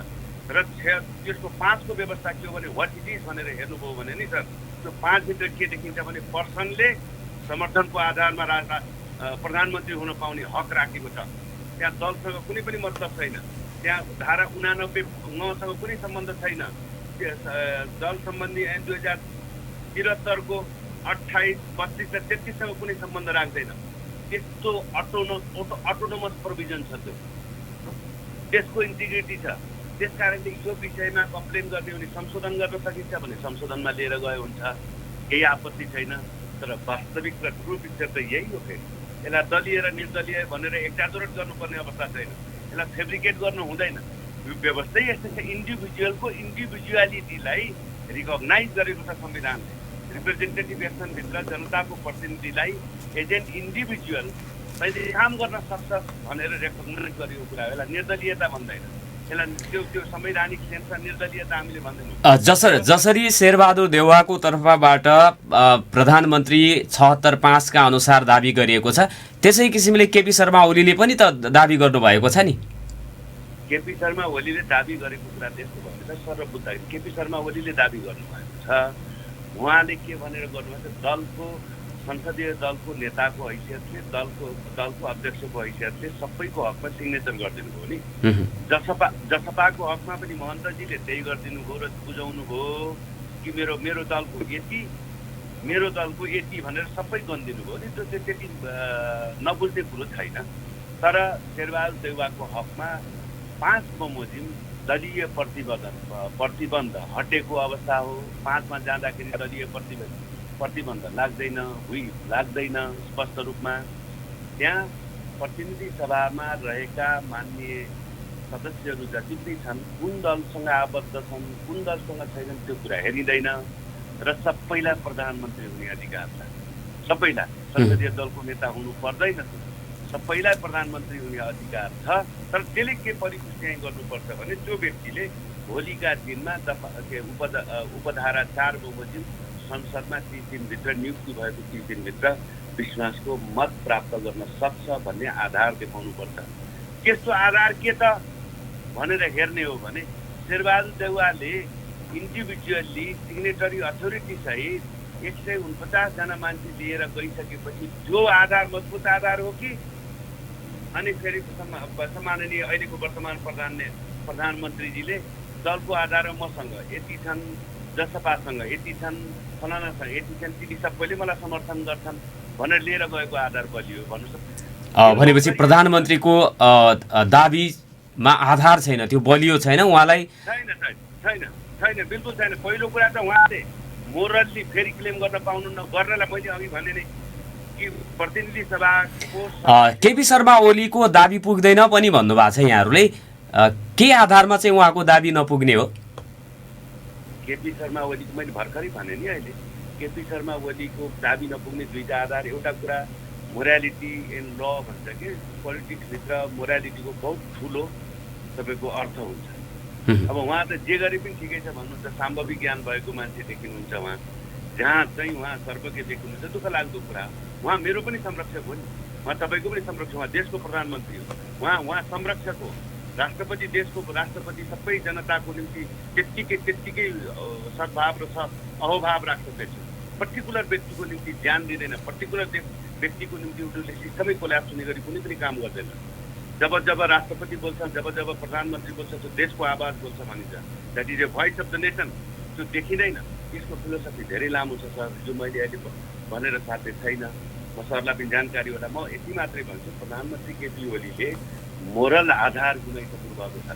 र त्यसको 5 को व्यवस्था के हो भने व्हाट इट इज भनेर हेर्नुभयो भने नि सर, त्यो 5 भित्र के देखिन्छ भने पर्सनले समर्थनको आधारमा प्रधानमन्त्री हुन पाउने हक राखेको छ। त्यहाँ दलसँग कुनै पनि मतलब छैन, त्यहाँ धारा 89 सँग कुनै सम्बन्ध छैन। दल सम्बन्धी ऐन 2073 को 28, 32 र 33 सँग कुनै सम्बन्ध राख्दैन। त्यस्तो अटोनोमस प्रोभिजन छ, त्यो त्यसको इन्टिग्रिटी छ। त्यस कारणले यो विषयमा कम्प्लेन गर्ने भने संशोधन गर्न सकिन्छ भने संशोधनमा लिएर गयो हुन्छ, केही आपत्ति छैन। तर वास्तविक र ट्रु पिक्चर त यही हो। फेरि यसलाई दलीय र निर्दलीय भनेर एक्जाजरेट गर्नुपर्ने अवस्था छैन, यसलाई फेब्रिकेट गर्नु हुँदैन। यो व्यवस्था यस्तो छ, इन्डिभिजुअलको इन्डिभिजुअलिटीलाई रिकगनाइज गरेको छ संविधानले। रिप्रेजेन्टेटिभ एक्सनभित्र जनताको प्रतिनिधिलाई एज एन इन्डिभिजुअल तैँले काम गर्न सक्छस् भनेर रेकगनाइज गरेको कुरा हो। यसलाई निर्दलीयता भन्दैन, यसलाई त्यो संवैधानिक सेन्समा निर्दलीयता हामीले भन्दैनौँ। जसरी शेरबहादुर देउवाको तर्फबाट प्रधानमन्त्री 76.5 का अनुसार दाबी गरिएको छ, त्यसै किसिमले केपी शर्मा ओलीले पनि त दाबी गर्नुभएको छ नि। केपी शर्मा ओलीले दाबी गरेको कुरा त्यस्तो भयो त सर बुझ्दाखेरि केपी शर्मा ओलीले दाबी गर्नुभएको छ। उहाँले के भनेर गर्नुभएको छ, दलको संसदीय दलको नेताको हैसियतले दलको अध्यक्षको हैसियतले सबैको हकमा सिग्नेचर गरिदिनु भयो नि। जसपाको हकमा पनि महन्तजीले त्यही गरिदिनु भयो र बुझाउनु भयो कि मेरो दलको यति भनेर सबै गनिदिनु भयो नि। त्यो त्यति नबुझ्ने कुरो छैन। तर शेरबहादुर देउवाको हकमा 5 बमोजिम दलीय प्रतिबन्ध हटेको अवस्था हो। 5 मा जाँदाखेरि दलीय प्रतिबन्ध लाग्दैन, लाग्दैन स्पष्ट रूपमा। त्यहाँ प्रतिनिधि सभामा रहेका माननीय सदस्यहरू जति पनि छन् कुन दलसँग आबद्ध छन् कुन दलसँग छैनन् त्यो कुरा हेरिँदैन र सबैलाई प्रधानमन्त्री हुने अधिकार छ। सबैलाई संसदीय दलको नेता हुनु पर्दैन, सबैलाई प्रधानमन्त्री हुने अधिकार छ। तर त्यसले के परिपुष्टि गर्नुपर्छ भने त्यो व्यक्तिले भोलिका दिनमा उपधारा 4 बमोजिम संसदमा 30 दिनभित्र नियुक्ति भएको 30 दिनभित्र विश्वासको मत प्राप्त गर्न सक्छ भन्ने आधार देखाउनुपर्छ। त्यस्तो आधार के त भनेर हेर्ने हो भने शेरबहादुर देउवाले इन्डिभिजुअल्ली सिग्नेटरी अथोरिटी सहित 149 जना मान्छे लिएर गइसकेपछि जो आधार मजबुत आधार हो कि अनि फेरि सम्माननीय अहिलेको वर्तमान प्रधानमन्त्रीजीले दलको आधार मसँग यति छन्, जसपासँग यति छन्, फलानासँग यति छन्, ती सबैले मलाई समर्थन गर्छन् भनेर लिएर गएको आधार बलियो भन्नुहोस्। भनेपछि प्रधानमन्त्रीको दाबीमा आधार छैन, त्यो बलियो छैन। उहाँलाई छैन बिल्कुल छैन। पहिलो कुरा त उहाँले मोरल्ली फेरि क्लेम गर्न पाउनुहुन्न। गर्नलाई मैले अघि भने नै कि प्रतिनिधि सभाको केपी शर्मा ओलीको दाबी पुग्दैन पनि भन्नुभएको छ यहाँहरूले। के आधारमा चाहिँ उहाँको दाबी नपुग्ने हो? केपी शर्मा ओलीको मैले भर्खरै भने नि अहिले केपी शर्मा ओलीको दाबी नपुग्ने दुईटा आधार। एउटा कुरा मोरालिटी एन्ड ल भन्छ कि पोलिटिक्सभित्र मोरालिटीको बहुत ठुलो तपाईँको अर्थ हुन्छ। अब उहाँ त जे गरे पनि ठिकै छ भन्नुहुन्छ, साम्भविक ज्ञान भएको मान्छे देखिनुहुन्छ उहाँ, जहाँ चाहिँ उहाँ सर्वज्ञ देखिनुहुन्छ, दुःख लाग्दो कुरा। उहाँ मेरो पनि संरक्षक हो नि, उहाँ तपाईँको पनि संरक्षक, उहाँ देशको प्रधानमन्त्री हो, उहाँ संरक्षक हो, राष्ट्रपति, देशको राष्ट्रपति सबै जनताको निम्ति त्यत्तिकै सद्भाव र अहोभाव राख्दछ। पर्टिकुलर व्यक्तिको निम्ति ध्यान दिँदैन, पर्टिकुलर व्यक्तिको निम्ति उनीहरूले सिस्टमै कोल्याप्स हुने गरी कुनै पनि काम गर्दैन। जब राष्ट्रपति बोल्छन्, जब प्रधानमन्त्री बोल्छ, त्यो देशको आवाज बोल्छ भनिन्छ। That is a voice of the nation. त्यो देखिँदैन। यसको फिलोसफी धेरै लामो छ सर, जो मैले अहिले भनेर साध्य छैन। म सरलाई पनि जानकारी होला। म यति मात्रै भन्छु, प्रधानमन्त्री केपी ओलीले मोरल आधार गुमाइसक्नु भएको छ।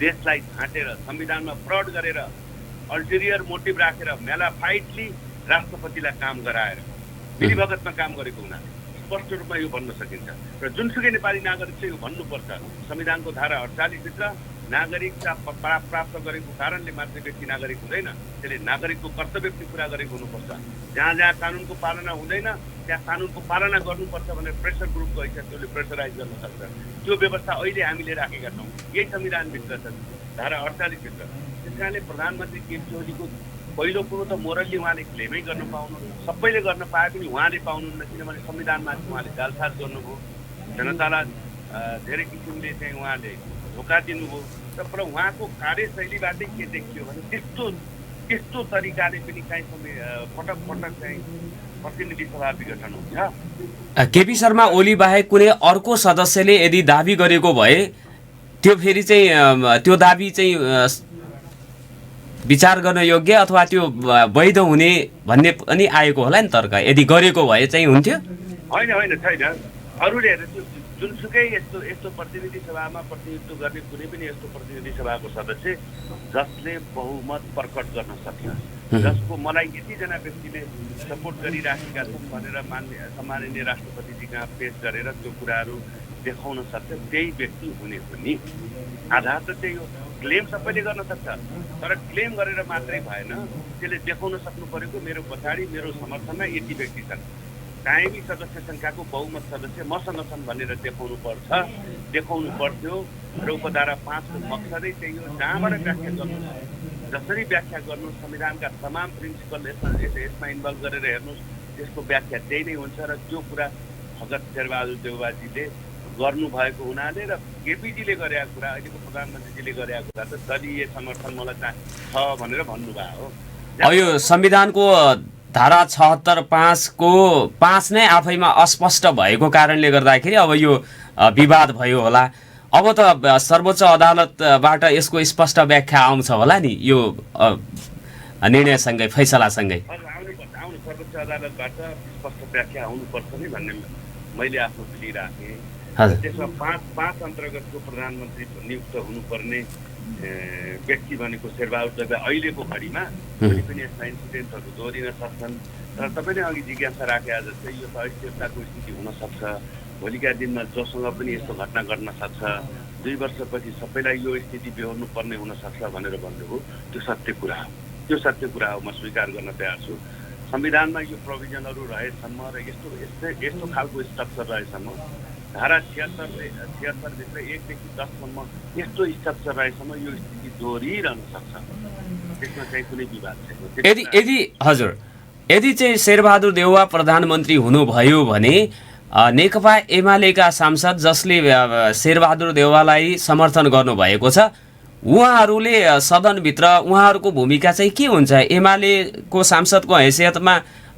देशलाई झाँटेर, संविधानमा फ्रड गरेर, अल्टेरियर मोटिभ राखेर, मेलाफाइटली राष्ट्रपतिलाई काम गराएर मिलीभगतमा काम गरेको हुनाले स्पष्ट रूपमा यो भन्न सकिन्छ। र जुनसुकै नेपाली नागरिक चाहिँ यो भन्नुपर्छ, संविधानको धारा 48 भित्र नागरिकता प्राप्त गरेको कारणले मात्रै व्यक्ति नागरिक हुँदैन, त्यसले नागरिकको कर्तव्य पनि पुरा गरेको हुनुपर्छ। जहाँ कानुनको पालना हुँदैन त्यहाँ कानुनको पालना गर्नुपर्छ भनेर प्रेसर ग्रुपको हैसियत त्यसले प्रेसराइज गर्न सक्छ। त्यो व्यवस्था अहिले हामीले राखेका छौँ, यही संविधानभित्र छ, धारा 48 भित्र। त्यस कारणले प्रधानमन्त्री केपी ओलीको पहिलो कुरो त मोरल्ली उहाँले क्लेमै गर्न पाउनुहुन्न। सबैले गर्न पाए पनि उहाँले पाउनुहुन्न, किनभने संविधानमाथि उहाँले जालसाज गर्नुभयो, जनतालाई धेरै किसिमले चाहिँ उहाँले धोका दिनुभयो। तर उहाँको कार्यशैलीबाटै के देखियो भने त्यस्तो तरिकाले पनि चाहिँ पटक चाहिँ प्रतिनिधि सभा विघटन हुन्छ। केपी शर्मा ओली बाहेक कुनै अर्को सदस्यले यदि दाबी गरेको भए त्यो फेरि चाहिँ त्यो दाबी चाहिँ विचार गर्न योग्य अथवा त्यो वैध हुने भन्ने पनि आएको होला नि तर्क। यदि गरेको भए चाहिँ हुन्थ्यो? होइन छैन। अरूले हेरेर जुनसुकै यस्तो प्रतिनिधि सभामा प्रतिनिधित्व गर्ने कुनै पनि यस्तो प्रतिनिधि सभाको सदस्य जसले बहुमत प्रकट गर्न सक्छ, जसको मलाई यतिजना व्यक्तिले सपोर्ट गरिराखेका छन् भनेर सम्माननीय राष्ट्रपतिजी कहाँ पेश गरेर त्यो कुराहरू देखाउन सक्छ, त्यही व्यक्ति हुने हो नि। आधार त त्यही हो। क्लेम सबैले गर्न सक्छ, तर क्लेम गरेर मात्रै भएन, त्यसले देखाउन सक्नु परेको मेरो पछाडि मेरो समर्थनमा यति व्यक्ति छन्, कायमी सदस्य सङ्ख्याको बहुमत सदस्य मसँग छन् भनेर देखाउनु पर्थ्यो। र उपधारा 5 को मकसदै त्यही हो। जहाँबाट व्याख्या गर्नु, जसरी व्याख्या गर्नु, संविधानका तमाम प्रिन्सिपल यसमा इन्भल्भ गरेर हेर्नुहोस्, त्यसको व्याख्या त्यही नै हुन्छ। र त्यो कुरा भगत शेरबहादुर देउवाजीले गर्नुभएको हुनाले र केपीजीले गरेका कुरा, अहिलेको प्रधानमन्त्रीजीले गरेका कुरा त दलीय समर्थन मलाई छ भनेर भन्नुभयो हो। यो संविधानको धारा 76(5) को 5 नै आफैमा अस्पष्ट भएको कारणले गर्दाखेरि अब यो विवाद भयो होला। अब त सर्वोच्च अदालतबाट यसको स्पष्ट व्याख्या आउँछ होला नि, यो निर्णयसँगै, फैसलासँगै। आउनु सर्वोच्च अदालतबाट स्पष्ट व्याख्या आउनुपर्छ नि भन्ने मैले आफ्नो लिइराखेँ। त्यसमा 5 अन्तर्गतको प्रधानमन्त्री नियुक्त हुनुपर्ने व्यक्ति भनेको शेरबहादुर देउवा अहिलेको घडीमा कुनै पनि यस्ता इन्सिडेन्टहरू दोहोरिन सक्छन्। तर तपाईँले अघि जिज्ञासा राखे जस्तै यो त अस्थिरताको स्थिति हुनसक्छ, भोलिका दिनमा जोसँग पनि यस्तो घटना घट्न सक्छ, 2 वर्षपछि सबैलाई यो स्थिति बेहोर्नु पर्ने हुनसक्छ भनेर भन्नुभयो। त्यो सत्य कुरा हो, त्यो सत्य कुरा हो, म स्वीकार गर्न तयार छु। संविधानमा यो प्रोभिजनहरू रहेसम्म र यस्तो खालको स्ट्रक्चर रहेसम्म, धारा 76भित्र 1 देखि 10 सम्म यस्तो स्ट्रक्चर रहेसम्म यो स्थिति दोहोरिरहन सक्छ, त्यसमा चाहिँ कुनै विवाद छैन। यदि चाहिँ शेरबहादुर देउवा प्रधानमन्त्री हुनुभयो भने नेकपा एमालेका सांसद जसले शेरबहादुर देउवालाई समर्थन गर्नुभएको छ, उहाँहरूले सदनभित्र उहाँहरूको भूमिका चाहिँ के हुन्छ? एमालेको सांसदको हैसियतमा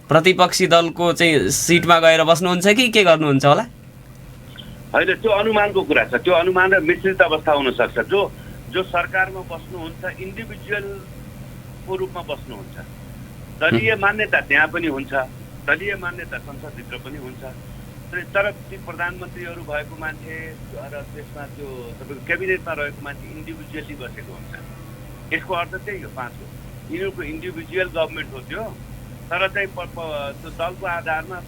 प्रतिपक्षी दलको चाहिँ सिटमा गएर बस्नुहुन्छ कि के गर्नुहुन्छ होला? होइन, त्यो अनुमानको कुरा छ। त्यो अनुमान र मिश्रित अवस्था हुनसक्छ। जो सरकारमा बस्नुहुन्छ इन्डिभिजुअलको रूपमा बस्नुहुन्छ, दलीय मान्यता त्यहाँ पनि हुन्छ, दलीय मान्यता संसदभित्र पनि हुन्छ। तर ती प्रधानमन्त्रीहरू भएको मान्छे र त्यसमा त्यो तपाईँको क्याबिनेटमा रहेको मान्छे इन्डिभिजुअली बसेको हुन्छ। यसको अर्थ त्यही हो। 5 हो, यिनीहरूको इन्डिभिजुअल गभर्मेन्ट हो त्यो, तर चाहिँ त्यो दलको आधारमा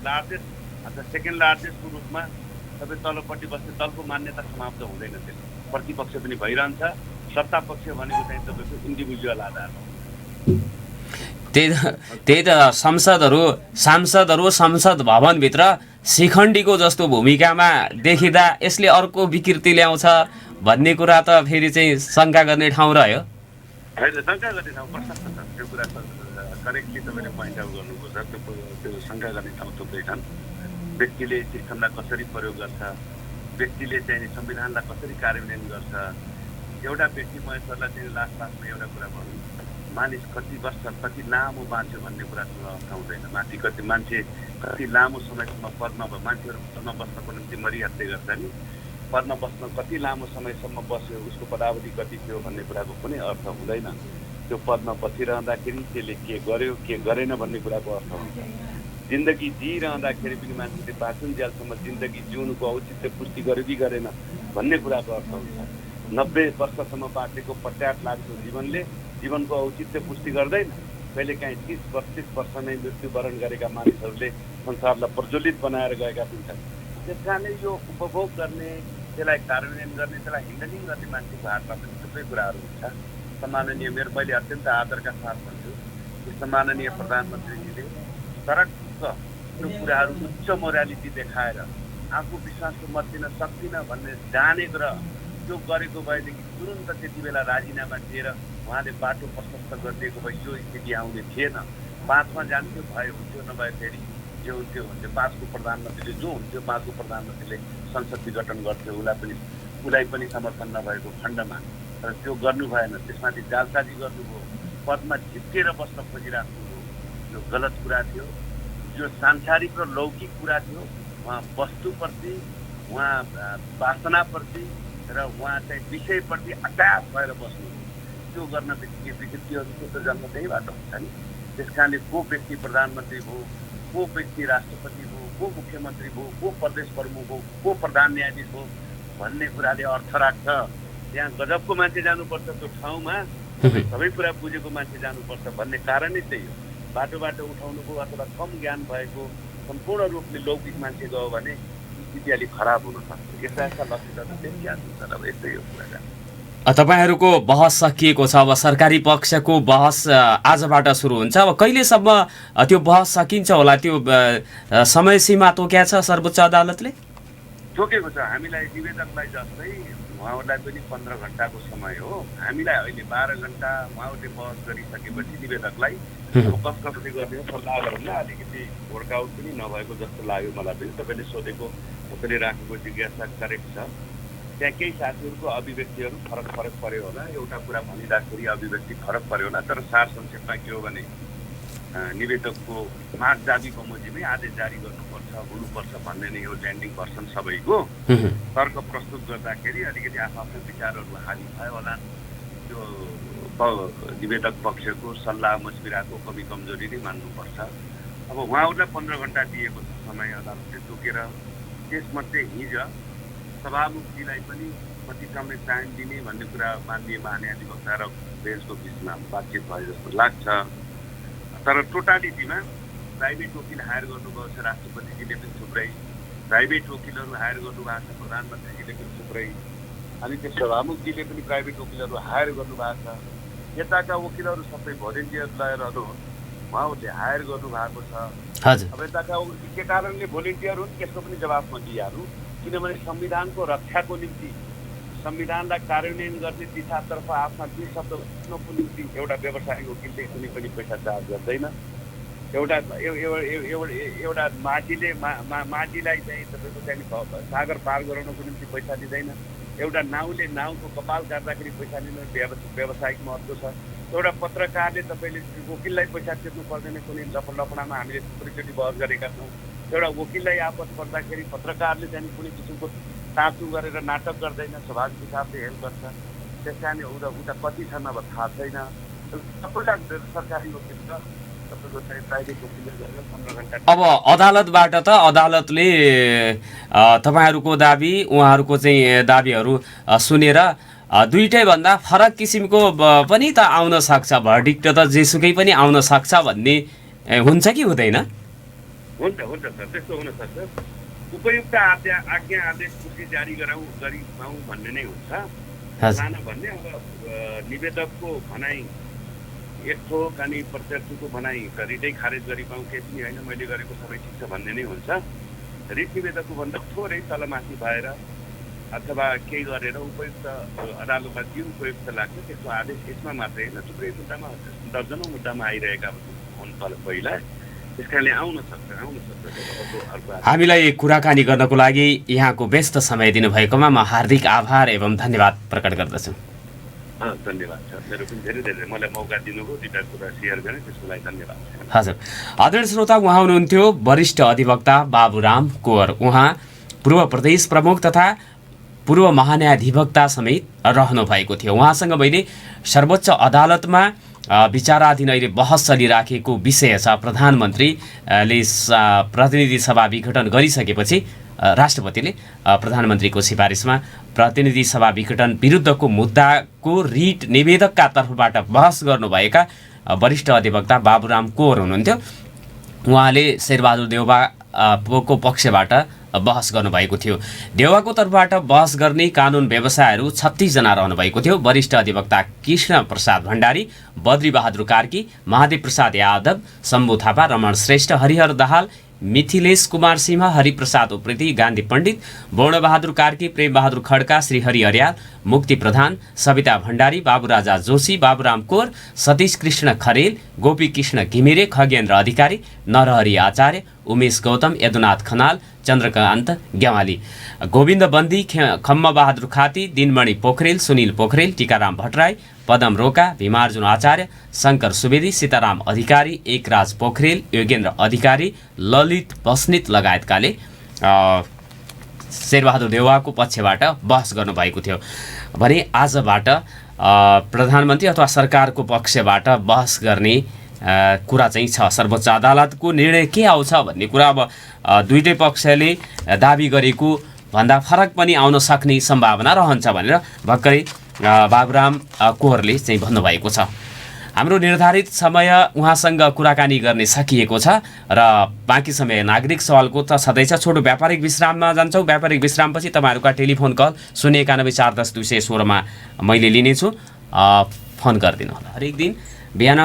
लार्जेस्ट अथवा सेकेन्ड लार्जेस्टको रूपमा तपाईँ तलपट्टि बस्ने दलको मान्यता समाप्त हुँदैन। त्यसमा प्रतिपक्ष पनि भइरहन्छ। सत्ता पक्ष भनेको चाहिँ तपाईँको इन्डिभिजुअल आधारमा। त्यही त सांसदहरू संसद भवनभित्र शिखण्डीको जस्तो भूमिकामा देखिँदा यसले अर्को विकृति ल्याउँछ भन्ने कुरा त फेरि चाहिँ शङ्का गर्ने ठाउँ रह्यो। होइन, शङ्का गर्ने ठाउँ प्रशस्त छ। त्यो कुरा करेक्टली तपाईँले पोइन्ट आउट गर्नुभएको छ। त्यो शङ्का गर्ने ठाउँ थुप्रै छन्। व्यक्तिले सिस्टमलाई कसरी प्रयोग गर्छ, व्यक्तिले चाहिँ संविधानलाई कसरी कार्यान्वयन गर्छ। एउटा व्यक्ति महेश्वरलाई चाहिँ लास्टमा एउटा कुरा भनौँ, मानिस कति वर्ष कति लामो बाँच्यो भन्ने कुरासँग अर्थ हुँदैन। मान्छे कति लामो समयसम्म पदमा मान्छेहरू पदमा बस्नको निम्ति मरिहत्ते गर्छ नि, पदमा बस्न कति लामो समयसम्म बस्यो, उसको पदावधि कति थियो भन्ने कुराको कुनै अर्थ हुँदैन। त्यो पदमा बसिरहँदाखेरि त्यसले के गर्यो के गरेन भन्ने कुराको अर्थ हुन्छ। जिन्दगी जिइरहँदाखेरि पनि मान्छेले बाँचुन्जेलसम्म जिन्दगी जिउनुको औचित्य पुष्टि गर्यो कि गरेन भन्ने कुराको अर्थ हुन्छ। 90 वर्षसम्म बाँचेको 50 लाखको जीवनको औचित्य पुष्टि गर्दैन। कहिले काहीँ 30-32 वर्षमै मृत्युवरण गरेका मानिसहरूले संसारलाई प्रज्वलित बनाएर गएका हुन्छन्। त्यस कारणले यो उपभोग गर्ने, त्यसलाई कार्यान्वयन गर्ने, त्यसलाई ह्यान्डलिङ गर्ने मान्छेको हातमा पनि थुप्रै कुराहरू हुन्छ। सम्माननीय मैले अत्यन्त आदरका साथ भन्छु कि सम्माननीय प्रधानमन्त्रीजीले तरक्क त्यो कुराहरू उच्च मोरालिटी देखाएर आफू विश्वासको मत दिन सक्दिनँ भन्ने जानेको र त्यो गरेको भएदेखि तुरुन्त त्यति बेला राजीनामा दिएर उहाँले बाटो प्रशस्त गरिदिएको भए यो स्थिति आउने थिएन। 5मा जान्थ्यो, भए हुन्थ्यो, नभए फेरि जे हुन्थ्यो 5को प्रधानमन्त्रीले जो हुन्थ्यो 5को प्रधानमन्त्रीले संसद विघटन गर्थ्यो, उसलाई पनि समर्थन नभएको खण्डमा। तर त्यो गर्नु भएन। त्यसमाथि जालसाजी गर्नुभयो, पदमा चिप्केर बस्न खोजिराख्नुभयो। यो गलत कुरा थियो। यो सांसारिक र लौकिक कुरा थियो। उहाँ वस्तुप्रति, उहाँ वासनाप्रति र उहाँ चाहिँ विषयप्रति अट्याच भएर बस्नु, त्यो गर्न बित्तिकै विकृतिहरूको त जन्म त्यहीबाट हुन्छ नि। त्यस कारणले को व्यक्ति प्रधानमन्त्री भयो, को व्यक्ति राष्ट्रपति भयो, को मुख्यमन्त्री भयो, को प्रदेश प्रमुख हो, को प्रधान न्यायाधीश हो भन्ने कुराले अर्थ राख्छ। त्यहाँ गजबको मान्छे जानुपर्छ त्यो ठाउँमा, सबै कुरा बुझेको मान्छे जानुपर्छ भन्ने कारणै त्यही हो। बाटो उठाउनुको अथवा कम ज्ञान भएको सम्पूर्ण रूपले लौकिक मान्छे गयो भने स्थिति अलिक खराब हुन सक्छ। यस्ता लक्षणहरू देखिया हुन्छ। अब यस्तै हो कुरा। तपाईहरूको बहस सकिएको छ। अब सरकारी पक्षको बहस आजबाट सुरु हुन्छ। अब कहिलेसम्म त्यो बहस सकिन्छ होला? त्यो समय सीमा तोक्या छ सर्वोच्च अदालतले? तोकेको छ। हामीलाई निवेदकलाई जस्तै उहाँहरूलाई पनि 15 घण्टाको समय हो। हामीलाई अहिले 12 घण्टा उहाँहरूले बहस गरिसकेपछि निवेदकलाई कसले गर्ने सल्लाह गरौँ न। अलिकति वर्कआउट पनि नभएको जस्तो लाग्यो मलाई पनि। तपाईँले सोधेको तपाईँले राखेको जिज्ञासा करेक्ट छ। त्यहाँ केही साथीहरूको अभिव्यक्तिहरू फरक पर्यो होला। एउटा कुरा भनिँदाखेरि अभिव्यक्ति फरक पर्यो होला। तर सार संक्षेपमा के हो भने निवेदकको माग दाबी बमोजिममै आदेश जारी गर्नुपर्छ, हुनुपर्छ भन्ने नै हो ल्यान्डिङ भर्सन सबैको। तर्क प्रस्तुत गर्दाखेरि अलिकति आफ्नो विचारहरू हानि भयो होला। त्यो निवेदक पक्षको सल्लाह मस्विराको कमी कमजोरी नै मान्नुपर्छ। अब उहाँहरूलाई 15 घण्टा दिएको छ समय अदालतले तोकेर। त्यसमध्ये हिजो सभामुखजीलाई पनि कति समय टाइम दिने भन्ने कुरा माननीय महान्यायाधिवक्ता र बेन्चको बिचमा बातचित भयो जस्तो लाग्छ। तर टोटालिटीमा प्राइभेट वकिल हायर गर्नुभएको छ राष्ट्रपतिजीले पनि थुप्रै, प्राइभेट वकिलहरू हायर गर्नुभएको छ प्रधानमन्त्रीजीले पनि थुप्रै, अनि त्यो सभामुखजीले पनि प्राइभेट वकिलहरू हायर गर्नुभएको छ। यताका वकिलहरू सबै भोलिन्टियर लगेरहरू उहाँहरूले हायर गर्नुभएको छ। अब यताका के कारणले भोलिन्टियर हुन् त्यसको पनि जवाफ म दिइहाल्नु। किनभने संविधानको रक्षाको निम्ति, संविधानलाई कार्यान्वयन गर्ने दिशातर्फ आफ्ना 2 शब्द बोल्नको निम्ति एउटा व्यवसायिक वकिलले कुनै पनि पैसा चार्ज गर्दैन। एउटा माझीलाई चाहिँ तपाईँको चाहिँ सागर पार गराउनको निम्ति पैसा दिँदैन। एउटा नाउले नाउको कपाल काट्दाखेरि पैसा लिने व्यावसायिक महत्त्व छ। एउटा पत्रकारले तपाईँले वकिललाई पैसा तिर्नु पर्दैन। कुनै लफडामा हामीले थुप्रैचोटि बहस गरेका छौँ। एउटा वकिललाई आपत पर्दाखेरि पत्रकारले चाहिँ कुनै किसिमको टाँचु गरेर नाटक गर्दैन, स्वाभाविक हिसाबले हेल्प गर्छ। त्यस कारण उता कति छन् अब थाहा छैन। सबैजना सरकारी वकिल छ, तपाईँको चाहिँ प्राइभेट वकिलले गरेर 15 घण्टा। अब अदालतबाट त अदालतले तपाईँहरूको दाबी उहाँहरूको चाहिँ दाबीहरू सुनेर दुईटै भन्दा फरक किसिमको पनि त आउन सक्छ, भर्डिक्ट त जेसुकै पनि आउन सक्छ भन्ने हुन्छ कि हुँदैन? हुन्छ सर, त्यस्तो हुनसक्छ। उपयुक्त आज्ञा आदेश कृषि जारी गरिपाउँ भन्ने नै हुन्छ। भन्ने अब निवेदकको भनाइ एक थोक अनि प्रत्याशीको भनाइ रिटै खारेज गरिपाउँ केही पनि होइन, मैले गरेको सबै ठिक छ भन्ने नै हुन्छ। रिट निवेदकको भन्दा थोरै तलमाथि भएर अथवा केही गरेर उपयुक्त अदालतमा के उपयुक्त लाग्छ त्यसको आदेश यसमा मात्रै होइन, थुप्रै मुद्दामा दर्जनौँ मुद्दामा आइरहेका हुन् पहिला। त्यस कारणले आउन सक्छ। हामीलाई कुराकानी गर्नको लागि यहाँको व्यस्त समय दिनुभएकोमा म हार्दिक आभार एवं धन्यवाद प्रकट गर्दछु। धन्यवाद छ। मेरो पनि धेरै मलाई मौका दिनुभयो, दुईवटा कुरा सेयर गरेँ, त्यसको लागि धन्यवाद। हजुर, आदरणीय श्रोता, उहाँ हुनुहुन्थ्यो वरिष्ठ अधिवक्ता बाबुराम कोवर। उहाँ पूर्व प्रदेश प्रमुख तथा पूर्व महान्यायाधिवक्ता समेत रहनु भएको थियो। उहाँसँग मैले सर्वोच्च अदालतमा विचाराधीन अहिले बहस चलिराखेको विषय छ। प्रधानमन्त्रीले प्रतिनिधि सभा विघटन गरिसकेपछि राष्ट्रपतिले प्रधानमन्त्रीको सिफारिसमा प्रतिनिधि सभा विघटन विरुद्धको मुद्दाको रिट निवेदकका तर्फबाट बहस गर्नुभएका वरिष्ठ अधिवक्ता बाबुराम कोवर हुनुहुन्थ्यो। उहाँले शेरबहादुर देउवाको पक्षबाट बहस गर्नुभएको थियो। देउवाको तर्फबाट बहस गर्ने कानुन व्यवसायहरू 36 जना रहनुभएको थियो। वरिष्ठ अधिवक्ता कृष्ण प्रसाद भण्डारी, बद्रीबहादुर कार्की, महादेव प्रसाद यादव, शम्भु थापा, रमण श्रेष्ठ, हरिहर दाहाल, मिथिलेश कुमार सिंह, हरिप्रसाद उप्रेती, गान्धी पण्डित, वर्णबहादुर कार्की, प्रेमबहादुर खड्का, श्रीहरि अर्याल, मुक्ति प्रधान, सविता भण्डारी, बाबुराजा जोशी, बाबुराम कोर, सतीश कृष्ण खरेल, गोपी कृष्ण घिमिरे, खगेन्द्र अधिकारी, नरहरि आचार्य, उमेश गौतम, यदुनाथ खनाल, चन्द्रकान्त ग्यावाली, गोविन्द बन्दी, खम्मबहादुर खाती, दिनमणि पोखरेल, सुनिल पोखरेल, टीकाराम भट्टराई, पदम रोका, भीमार्जुन आचार्य, शङ्कर सुवेदी, सीताराम अधिकारी, एकराज पोखरेल, योगेन्द्र अधिकारी, ललित बस्नेत लगायतकाले शेरबहादुर देउवाको पक्षबाट बहस गर्नुभएको थियो भने आजबाट प्रधानमन्त्री अथवा सरकारको पक्षबाट बहस गर्ने कुरा चाहिँ छ। सर्वोच्च अदालतको निर्णय के आउँछ भन्ने कुरा अब दुईटै पक्षले दाबी गरेको भन्दा फरक पनि आउन सक्ने सम्भावना रहन्छ भनेर भर्खरै बाबुराम कोहरले चाहिँ भन्नुभएको छ। हाम्रो निर्धारित समय उहाँसँग कुराकानी गर्ने सकिएको छ र बाँकी समय नागरिक सवालको त छँदैछ। छोटो व्यापारिक विश्राममा जान्छौँ। व्यापारिक विश्रामपछि तपाईँहरूका टेलिफोन कल 091 410 216 मैले लिनेछु। फोन गरिदिनु होला। हरेक दिन बिहान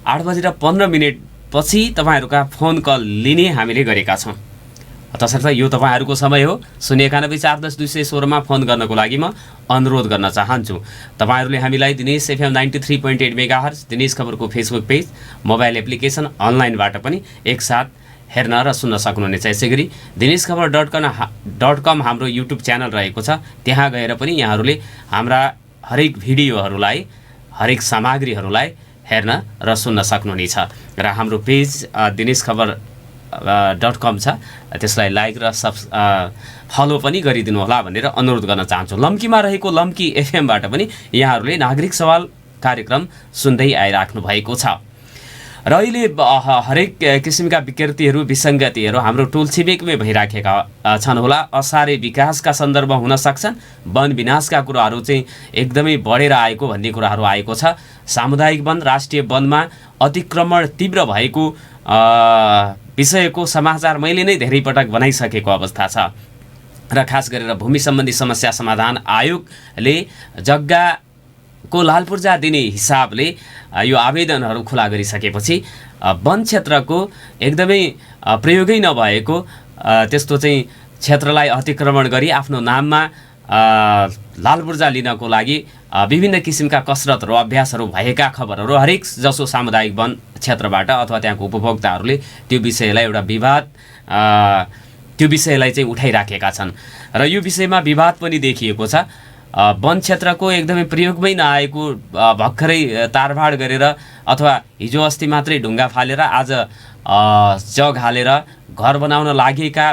8:15 पछि तपाईँहरूका फोन कल लिने हामीले गरेका छौँ। तसर्थ यो तपाईँहरूको समय हो। 091 410 216 फोन गर्नको लागि म अनुरोध गर्न चाहन्छु। तपाईँहरूले हामीलाई दिनेश FM 93.8 मेगाहर्ज, दिनेश खबरको फेसबुक पेज, मोबाइल एप्लिकेसन, अनलाइनबाट पनि एकसाथ हेर्न र सुन्न सक्नुहुनेछ। यसै गरी दिनेश खबर .com हाम्रो युट्युब च्यानल रहेको छ। त्यहाँ गएर पनि यहाँहरूले हाम्रा हरेक भिडियोहरूलाई, हरेक सामग्रीहरूलाई हेर्न र सुन्न सक्नुहुनेछ। र हाम्रो पेज दिनेश खबर .com छ, त्यसलाई लाइक र फलो पनि गरिदिनु होला भनेर अनुरोध गर्न चाहन्छु। लम्कीमा रहेको लम्की एफएमबाट पनि यहाँहरूले नागरिक सवाल कार्यक्रम सुन्दै आइराख्नु भएको छ। र अहिले हरेक किसिमका विकृतिहरू, विसङ्गतिहरू हाम्रो टोल छिमेकमै भइराखेका छन् होला। असारे विकासका सन्दर्भ हुन सक्छन्, वन विनाशका कुराहरू चाहिँ एकदमै बढेर आएको भन्ने कुराहरू आएको छ। सामुदायिक वन, राष्ट्रिय वनमा अतिक्रमण तीव्र भएको विषयको समाचार मैले नै धेरै पटक बनाइसकेको अवस्था छ। र खास गरेर भूमि सम्बन्धी समस्या समाधान आयोगले जग्गाको लालपुर्जा दिने हिसाबले यो आवेदनहरू खुला गरिसकेपछि वन क्षेत्रको एकदमै प्रयोगै नभएको त्यस्तो चाहिँ क्षेत्रलाई अतिक्रमण गरी आफ्नो नाममा लालपुर्जा लिनको लागि विभिन्न किसिमका कसरतहरू, अभ्यासहरू भएका खबरहरू हरेक जसो सामुदायिक वन क्षेत्रबाट अथवा त्यहाँको उपभोक्ताहरूले त्यो विषयलाई एउटा विवाद, त्यो विषयलाई चाहिँ उठाइराखेका छन्। र यो विषयमा विवाद पनि देखिएको छ। वन क्षेत्रको एकदमै प्रयोगमै नआएको भर्खरै तारभाड गरेर अथवा हिजो अस्ति मात्रै ढुङ्गा फालेर आज जग हालेर घर बनाउन लागेका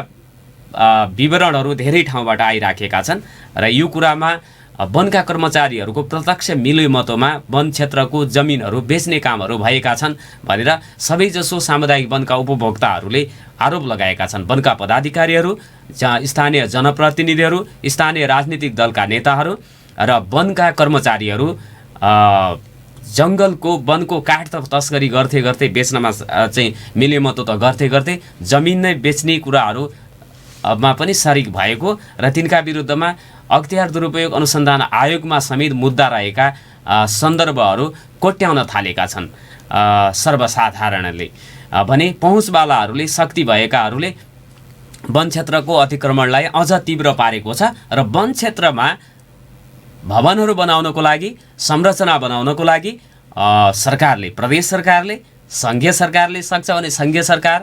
विवरणहरू धेरै ठाउँबाट आइराखेका छन्। र यो कुरामा वनका कर्मचारीहरूको प्रत्यक्ष मिलेमतोमा वन क्षेत्रको जमिनहरू बेच्ने कामहरू भएका छन् भनेर सबैजसो सामुदायिक वनका उपभोक्ताहरूले आरोप लगाएका छन्। वनका पदाधिकारीहरू, स्थानीय जनप्रतिनिधिहरू, स्थानीय राजनीतिक दलका नेताहरू र वनका कर्मचारीहरू जङ्गलको, वनको काठ त तस्करी गर्थे बेच्नमा चाहिँ मिलेमतो त गर्थे जमिन नै बेच्ने कुराहरू मा पनि सरिक भएको र तिनका विरुद्धमा अख्तियार दुरुपयोग अनुसन्धान आयोगमा समेत मुद्दा रहेका सन्दर्भहरू कोट्याउन थालेका छन्। सर्वसाधारणले भने पहुँचवालाहरूले, शक्ति भएकाहरूले वन क्षेत्रको अतिक्रमणलाई अझ तीव्र पारेको छ र वन क्षेत्रमा भवनहरू बनाउनको लागि, संरचना बनाउनको लागि सरकारले, प्रदेश सरकारले, सङ्घीय सरकारले सक्छ भने सङ्घीय सरकार,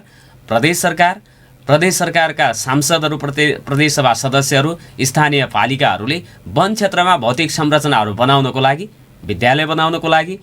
प्रदेश सरकारका सांसदहरू, प्रदेश सभा सदस्यहरू, स्थानीय पालिकाहरूले वन क्षेत्रमा भौतिक संरचनाहरू बनाउनको लागि, विद्यालय बनाउनको लागि,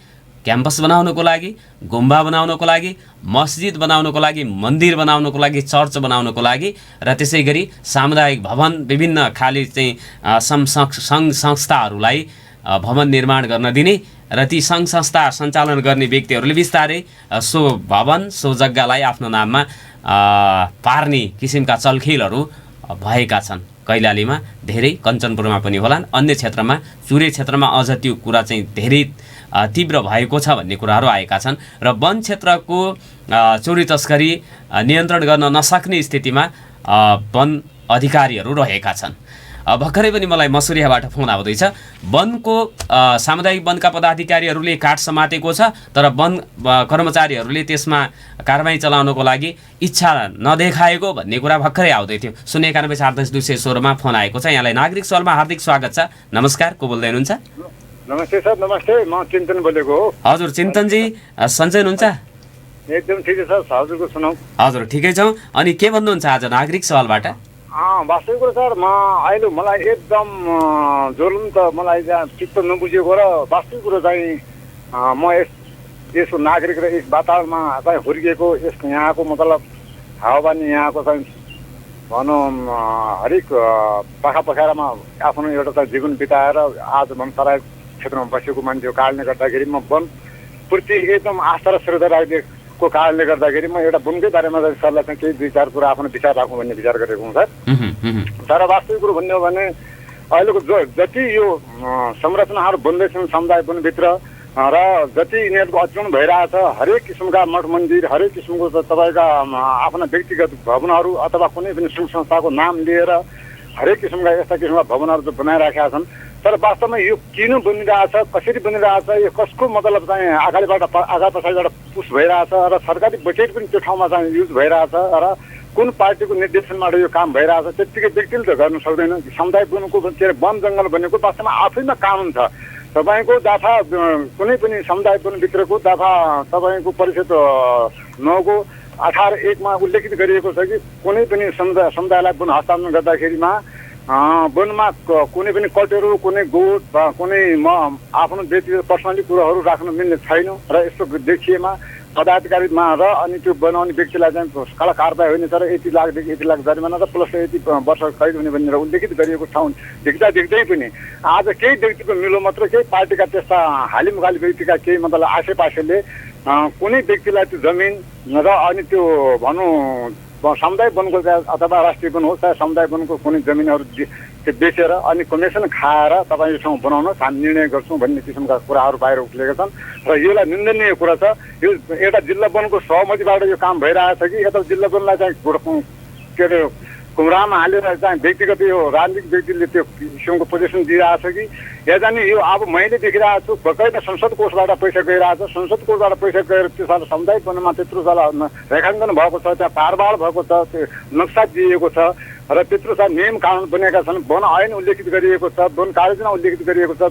क्याम्पस बनाउनको लागि, गुम्बा बनाउनको लागि, मस्जिद बनाउनको लागि, मन्दिर बनाउनको लागि, चर्च बनाउनको लागि र त्यसै गरी सामुदायिक भवन, विभिन्न खाली चाहिँ सङ्घ संस्थाहरूलाई भवन निर्माण गर्न दिने र ती सङ्घ संस्था सञ्चालन गर्ने व्यक्तिहरूले बिस्तारै सो भवन, सो जग्गालाई आफ्नो नाममा पार्ने किसिमका चलखेलहरू भएका छन्। कैलालीमा धेरै, कञ्चनपुरमा पनि होलान्, अन्य क्षेत्रमा, चुरे क्षेत्रमा अझ त्यो कुरा चाहिँ धेरै तीव्र भएको छ भन्ने कुराहरू आएका छन्। र वन क्षेत्रको चोरी तस्करी नियन्त्रण गर्न नसक्ने स्थितिमा वन अधिकारीहरू रहेका छन्। भर्खरै पनि मलाई मसुरियाबाट फोन आउँदैछ। वनको सामुदायिक वनका पदाधिकारीहरूले काठ समातेको छ, तर वन कर्मचारीहरूले त्यसमा कारबाही चलाउनको लागि इच्छा नदेखाएको भन्ने कुरा भर्खरै आउँदै थियो। 091 410 216 फोन आएको छ। यहाँलाई नागरिक सवालमा हार्दिक स्वागत छ। नमस्कार, को बोल्दै हुनुहुन्छ? नमस्ते सर, नमस्ते, म चिन्तन बोलेको हो। हजुर चिन्तनजी, सन्चै हुनुहुन्छ? एकदम ठिकै छ, हजुरको सुनाऊ। हजुर ठिकै छौँ। अनि के भन्नुहुन्छ आज नागरिक सवालबाट? वास्तविक कुरो सर, अहिले मलाई एकदम ज्वलन्त, मलाई चित्त नबुझेको र वास्तविक कुरो चाहिँ म यसको नागरिक र यस वातावरणमा चाहिँ हुर्किएको, यस यहाँको मतलब हावापानी, यहाँको चाहिँ भनौँ हरेक पाखा पखारामा आफ्नो एउटा चाहिँ जीवन बिताएर आज वनसराय क्षेत्रमा बसेको मान्छेको कारणले गर्दाखेरि म वन प्रति एकदम आस्था र श्रद्धा राखेको कारणले गर्दाखेरि म एउटा वनकै बारेमा चाहिँ सरलाई चाहिँ केही दुई चार कुरा आफ्नो विचार राखौँ भन्ने विचार गरेको हुँ सर। तर वास्तविक कुरो भन्ने हो भने अहिलेको जति यो संरचनाहरू बन्दैछन् समुदाय वनभित्र र जति यिनीहरूको अचूर्ण भइरहेछ, हरेक किसिमका मठ मन्दिर, हरेक किसिमको तपाईँका आफ्ना व्यक्तिगत भवनहरू अथवा कुनै पनि सङ्घ संस्थाको नाम लिएर हरेक किसिमका यस्ता किसिमका भवनहरू चाहिँ बनाइराखेका छन्। तर वास्तवमा यो किन बनिरहेछ, कसरी बनिरहेछ, यो कसको मतलब चाहिँ अगाडि पछाडिबाट पुस भइरहेछ र सरकारी बजेट पनि त्यो ठाउँमा चाहिँ युज भइरहेछ र कुन पार्टीको निर्देशनबाट यो काम भइरहेछ त्यत्तिकै व्यक्तिले त गर्न सक्दैन। समुदाय वनको के अरे वन जङ्गल भनेको वास्तवमा आफैमा कानुन छ। तपाईँको दाफा कुनै पनि समुदाय वनभित्रको दाफा तपाईँको परिषद 9 को 18(1) मा उल्लेखित गरिएको छ कि कुनै पनि समुदायलाई वन हस्तान्तरण गर्दाखेरिमा वनमा कुनै पनि कटेरो, कुनै गोठ वा कुनै आफ्नो व्यक्तिगत पर्सनली कुराहरू राख्न मिल्ने छैन र यस्तो देखिएमा पदाधिकारीमा र अनि त्यो बनाउने व्यक्तिलाई चाहिँ कड़ा कारबाही हुनेछ र यति लाखदेखि यति लाख जरिमाना र प्लस यति वर्ष कैद हुने भनेर उल्लेखित गरिएको ठाउँ देख्दै पनि आज केही व्यक्तिको मिलो मात्र, केही पार्टीका त्यस्ता हालिमुखाली व्यक्तिका केही मतलब आसेपासेले कुनै व्यक्तिलाई त्यो जमिन र अनि त्यो भनौँ समुदाय वनको अथवा राष्ट्रिय वन होस् चाहे समुदाय वनको कुनै जमिनहरू बेचेर अनि कमिसन खाएर तपाईँ यो ठाउँ बनाउनुहोस्, हामी निर्णय गर्छौँ भन्ने किसिमका कुराहरू बाहिर उठेका छन् र यसलाई निन्दनीय कुरा छ। यो एउटा जिल्ला वनको सहमतिबाट यो काम भइरहेछ कि यता जिल्ला वनलाई चाहिँ के अरे कुमरामा हालेर चाहिँ व्यक्तिगत यो राजनीतिक व्यक्तिले त्यो किसिमको पोजिसन दिइरहेछ कि या जाने यो अब मैले देखिरहेको छु बकाइदा संसद कोषबाट पैसा गइरहेछ। संसद कोषबाट पैसा गएर त्यो साल समुदाय वनमा त्यत्रो साल रेखाङ्कन भएको छ, त्यहाँ पारबाड भएको छ, त्यो नक्सा दिएको छ र त्यत्रो साल नियम कानुन बनेका छन्, वन ऐन उल्लेखित गरिएको छ, वन कार्ययोजना उल्लेखित गरिएको छ,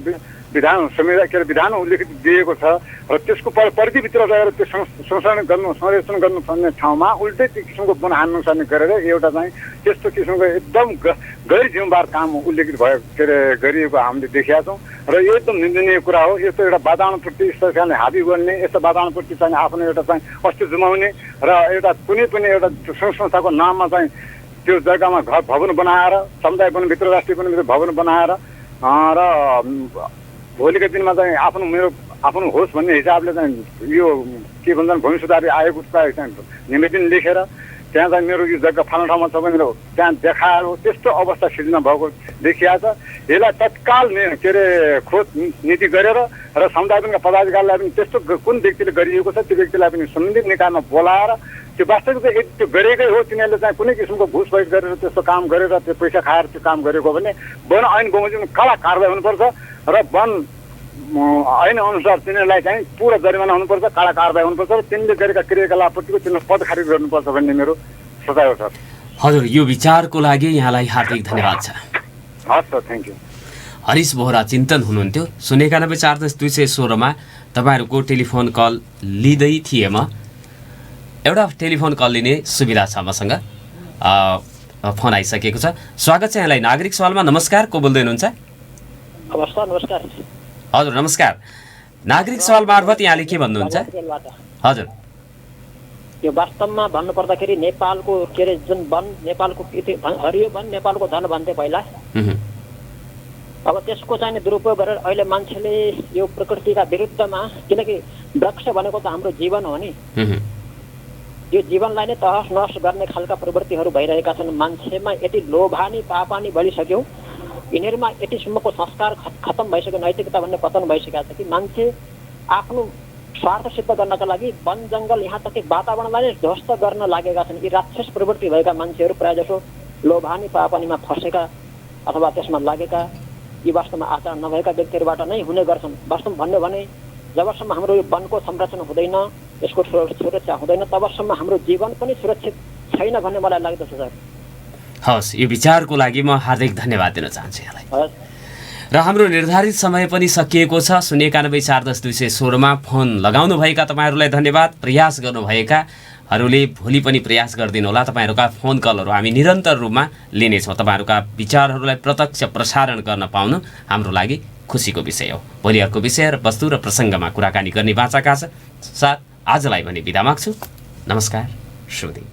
विधान विधान उल्लेखित दिएको छ र त्यसको परिधिभित्र रहेर त्यो संरक्षण गर्नुपर्ने ठाउँमा उल्टै त्यो किसिमको वन हान्नु सर्ने गरेर एउटा चाहिँ त्यस्तो किसिमको एकदम गैर जिम्मेवार काम उल्लेखित भयो के अरे गरिएको हामीले देखिया छौँ र यो एकदम निन्दनीय कुरा हो। यस्तो एउटा वातावरणप्रति सरकारले हाबी गर्ने, यस्तो वातावरणप्रति चाहिँ आफ्नो एउटा चाहिँ अस्तित्व जमाउने र एउटा कुनै पनि एउटा सङ्घ संस्थाको नाममा चाहिँ त्यो जग्गामा घर भवन बनाएर समुदाय वनभित्र राष्ट्रिय वनभित्र भवन बनाएर र भोलिको दिनमा चाहिँ आफ्नो होस् भन्ने हिसाबले चाहिँ यो के भन्छन् भूमि सुधार आयोगको चाहिँ निवेदन लेखेर त्यहाँ चाहिँ मेरो यो जग्गा फाल्ने ठाउँमा छ भनेर त्यहाँ देखाएर त्यस्तो अवस्था सिर्जना भएको देखिया छ। यसलाई तत्काल के अरे खोज नीति गरेर र समुदाय वनका पदाधिकारीलाई पनि त्यस्तो कुन व्यक्तिले गरिएको छ त्यो व्यक्तिलाई पनि सम्बन्धित निकायमा बोलाएर त्यो वास्तविक चाहिँ त्यो गरेकै हो, तिनीहरूले चाहिँ कुनै किसिमको घुसपैठ गरेर त्यस्तो काम गरेर त्यो पैसा खाएर त्यो काम गरेको भने वन ऐन बमोजिम कडा कारबाही हुनुपर्छ र वन ऐन अनुसार तिनीहरूलाई चाहिँ पुरा जरिमाना हुनुपर्छ, कडा कारबाही हुनुपर्छ र तिनले गरेका क्रियाकलापप्रतिको तिनीहरू पद खारिज गर्नुपर्छ भन्ने मेरो सोचाइ हो सर। हजुर, यो विचारको लागि यहाँलाई हार्दिक धन्यवाद छ। हस् sir, thank you. Harish Bohra चिन्तन हुनुहुन्थ्यो। 091 मा तपाईँहरूको टेलिफोन कल लिँदै थिएँ म। एउटा टेलिफोन कल लिने सुविधा छ मसँग, फोन आइसकेको छ। स्वागत छ यहाँलाई नागरिक सवालमा। नमस्कार, को बोल्दै हुनुहुन्छ? नमस्कार। हजुर नमस्कार। नागरिक सवाल मार्फत यहाँले के भन्नुहुन्छ? हजुर, यो वास्तवमा भन्नुपर्दाखेरि नेपालको के अरे जुन वन नेपालको हरियो वन नेपालको धन भन्थे पहिला। अब त्यसको चाहिँ दुरुपयोग गरेर अहिले मान्छेले यो प्रकृतिका विरुद्धमा, किनकि वृक्ष भनेको त हाम्रो जीवन हो नि, यो जीवनलाई नै तहस नहस गर्ने खालका प्रवृत्तिहरू भइरहेका छन्। मान्छेमा यति लोभानी पापानी बढिसक्यो, यिनीहरूमा यतिसम्मको संस्कार खत्तम भइसक्यो, नैतिकता भन्ने पतन भइसकेको छ कि मान्छे आफ्नो स्वार्थ सिद्ध गर्नका लागि वन जङ्गल यहाँ तक वातावरणलाई नै ध्वस्त गर्न लागेका छन्। यी राक्षस प्रवृत्ति भएका मान्छेहरू प्रायः जसो लोभानी पापानीमा फँसेका अथवा त्यसमा लागेका यी वास्तवमा आचार नभएका व्यक्तिहरूबाट नै हुने गर्छन्। वास्तवमा भन्यो भने जबसम्म हाम्रो यो वनको संरक्षण हुँदैन, यसको सुरक्षा हुँदैन, तबसम्म हाम्रो जीवन पनि सुरक्षित छैन भन्ने मलाई लाग्दछ सर। हस्, यो विचारको लागि म हार्दिक धन्यवाद दिन चाहन्छु यहाँलाई। र हाम्रो निर्धारित समय पनि सकिएको छ। 091 मा फोन लगाउनुभएका तपाईँहरूलाई धन्यवाद। प्रयास गर्नुभएकाहरूले भोलि पनि प्रयास गरिदिनु होला। तपाईँहरूका फोन कलहरू हामी निरन्तर रूपमा लिनेछौँ। तपाईँहरूका विचारहरूलाई प्रत्यक्ष प्रसारण गर्न पाउनु हाम्रो लागि खुसीको विषय हो। भोलि अर्को विषय र वस्तु र प्रसङ्गमा कुराकानी गर्ने बाचाका साथ आजलाई भने बिदा माग्छु। नमस्कार, शुभ दिन।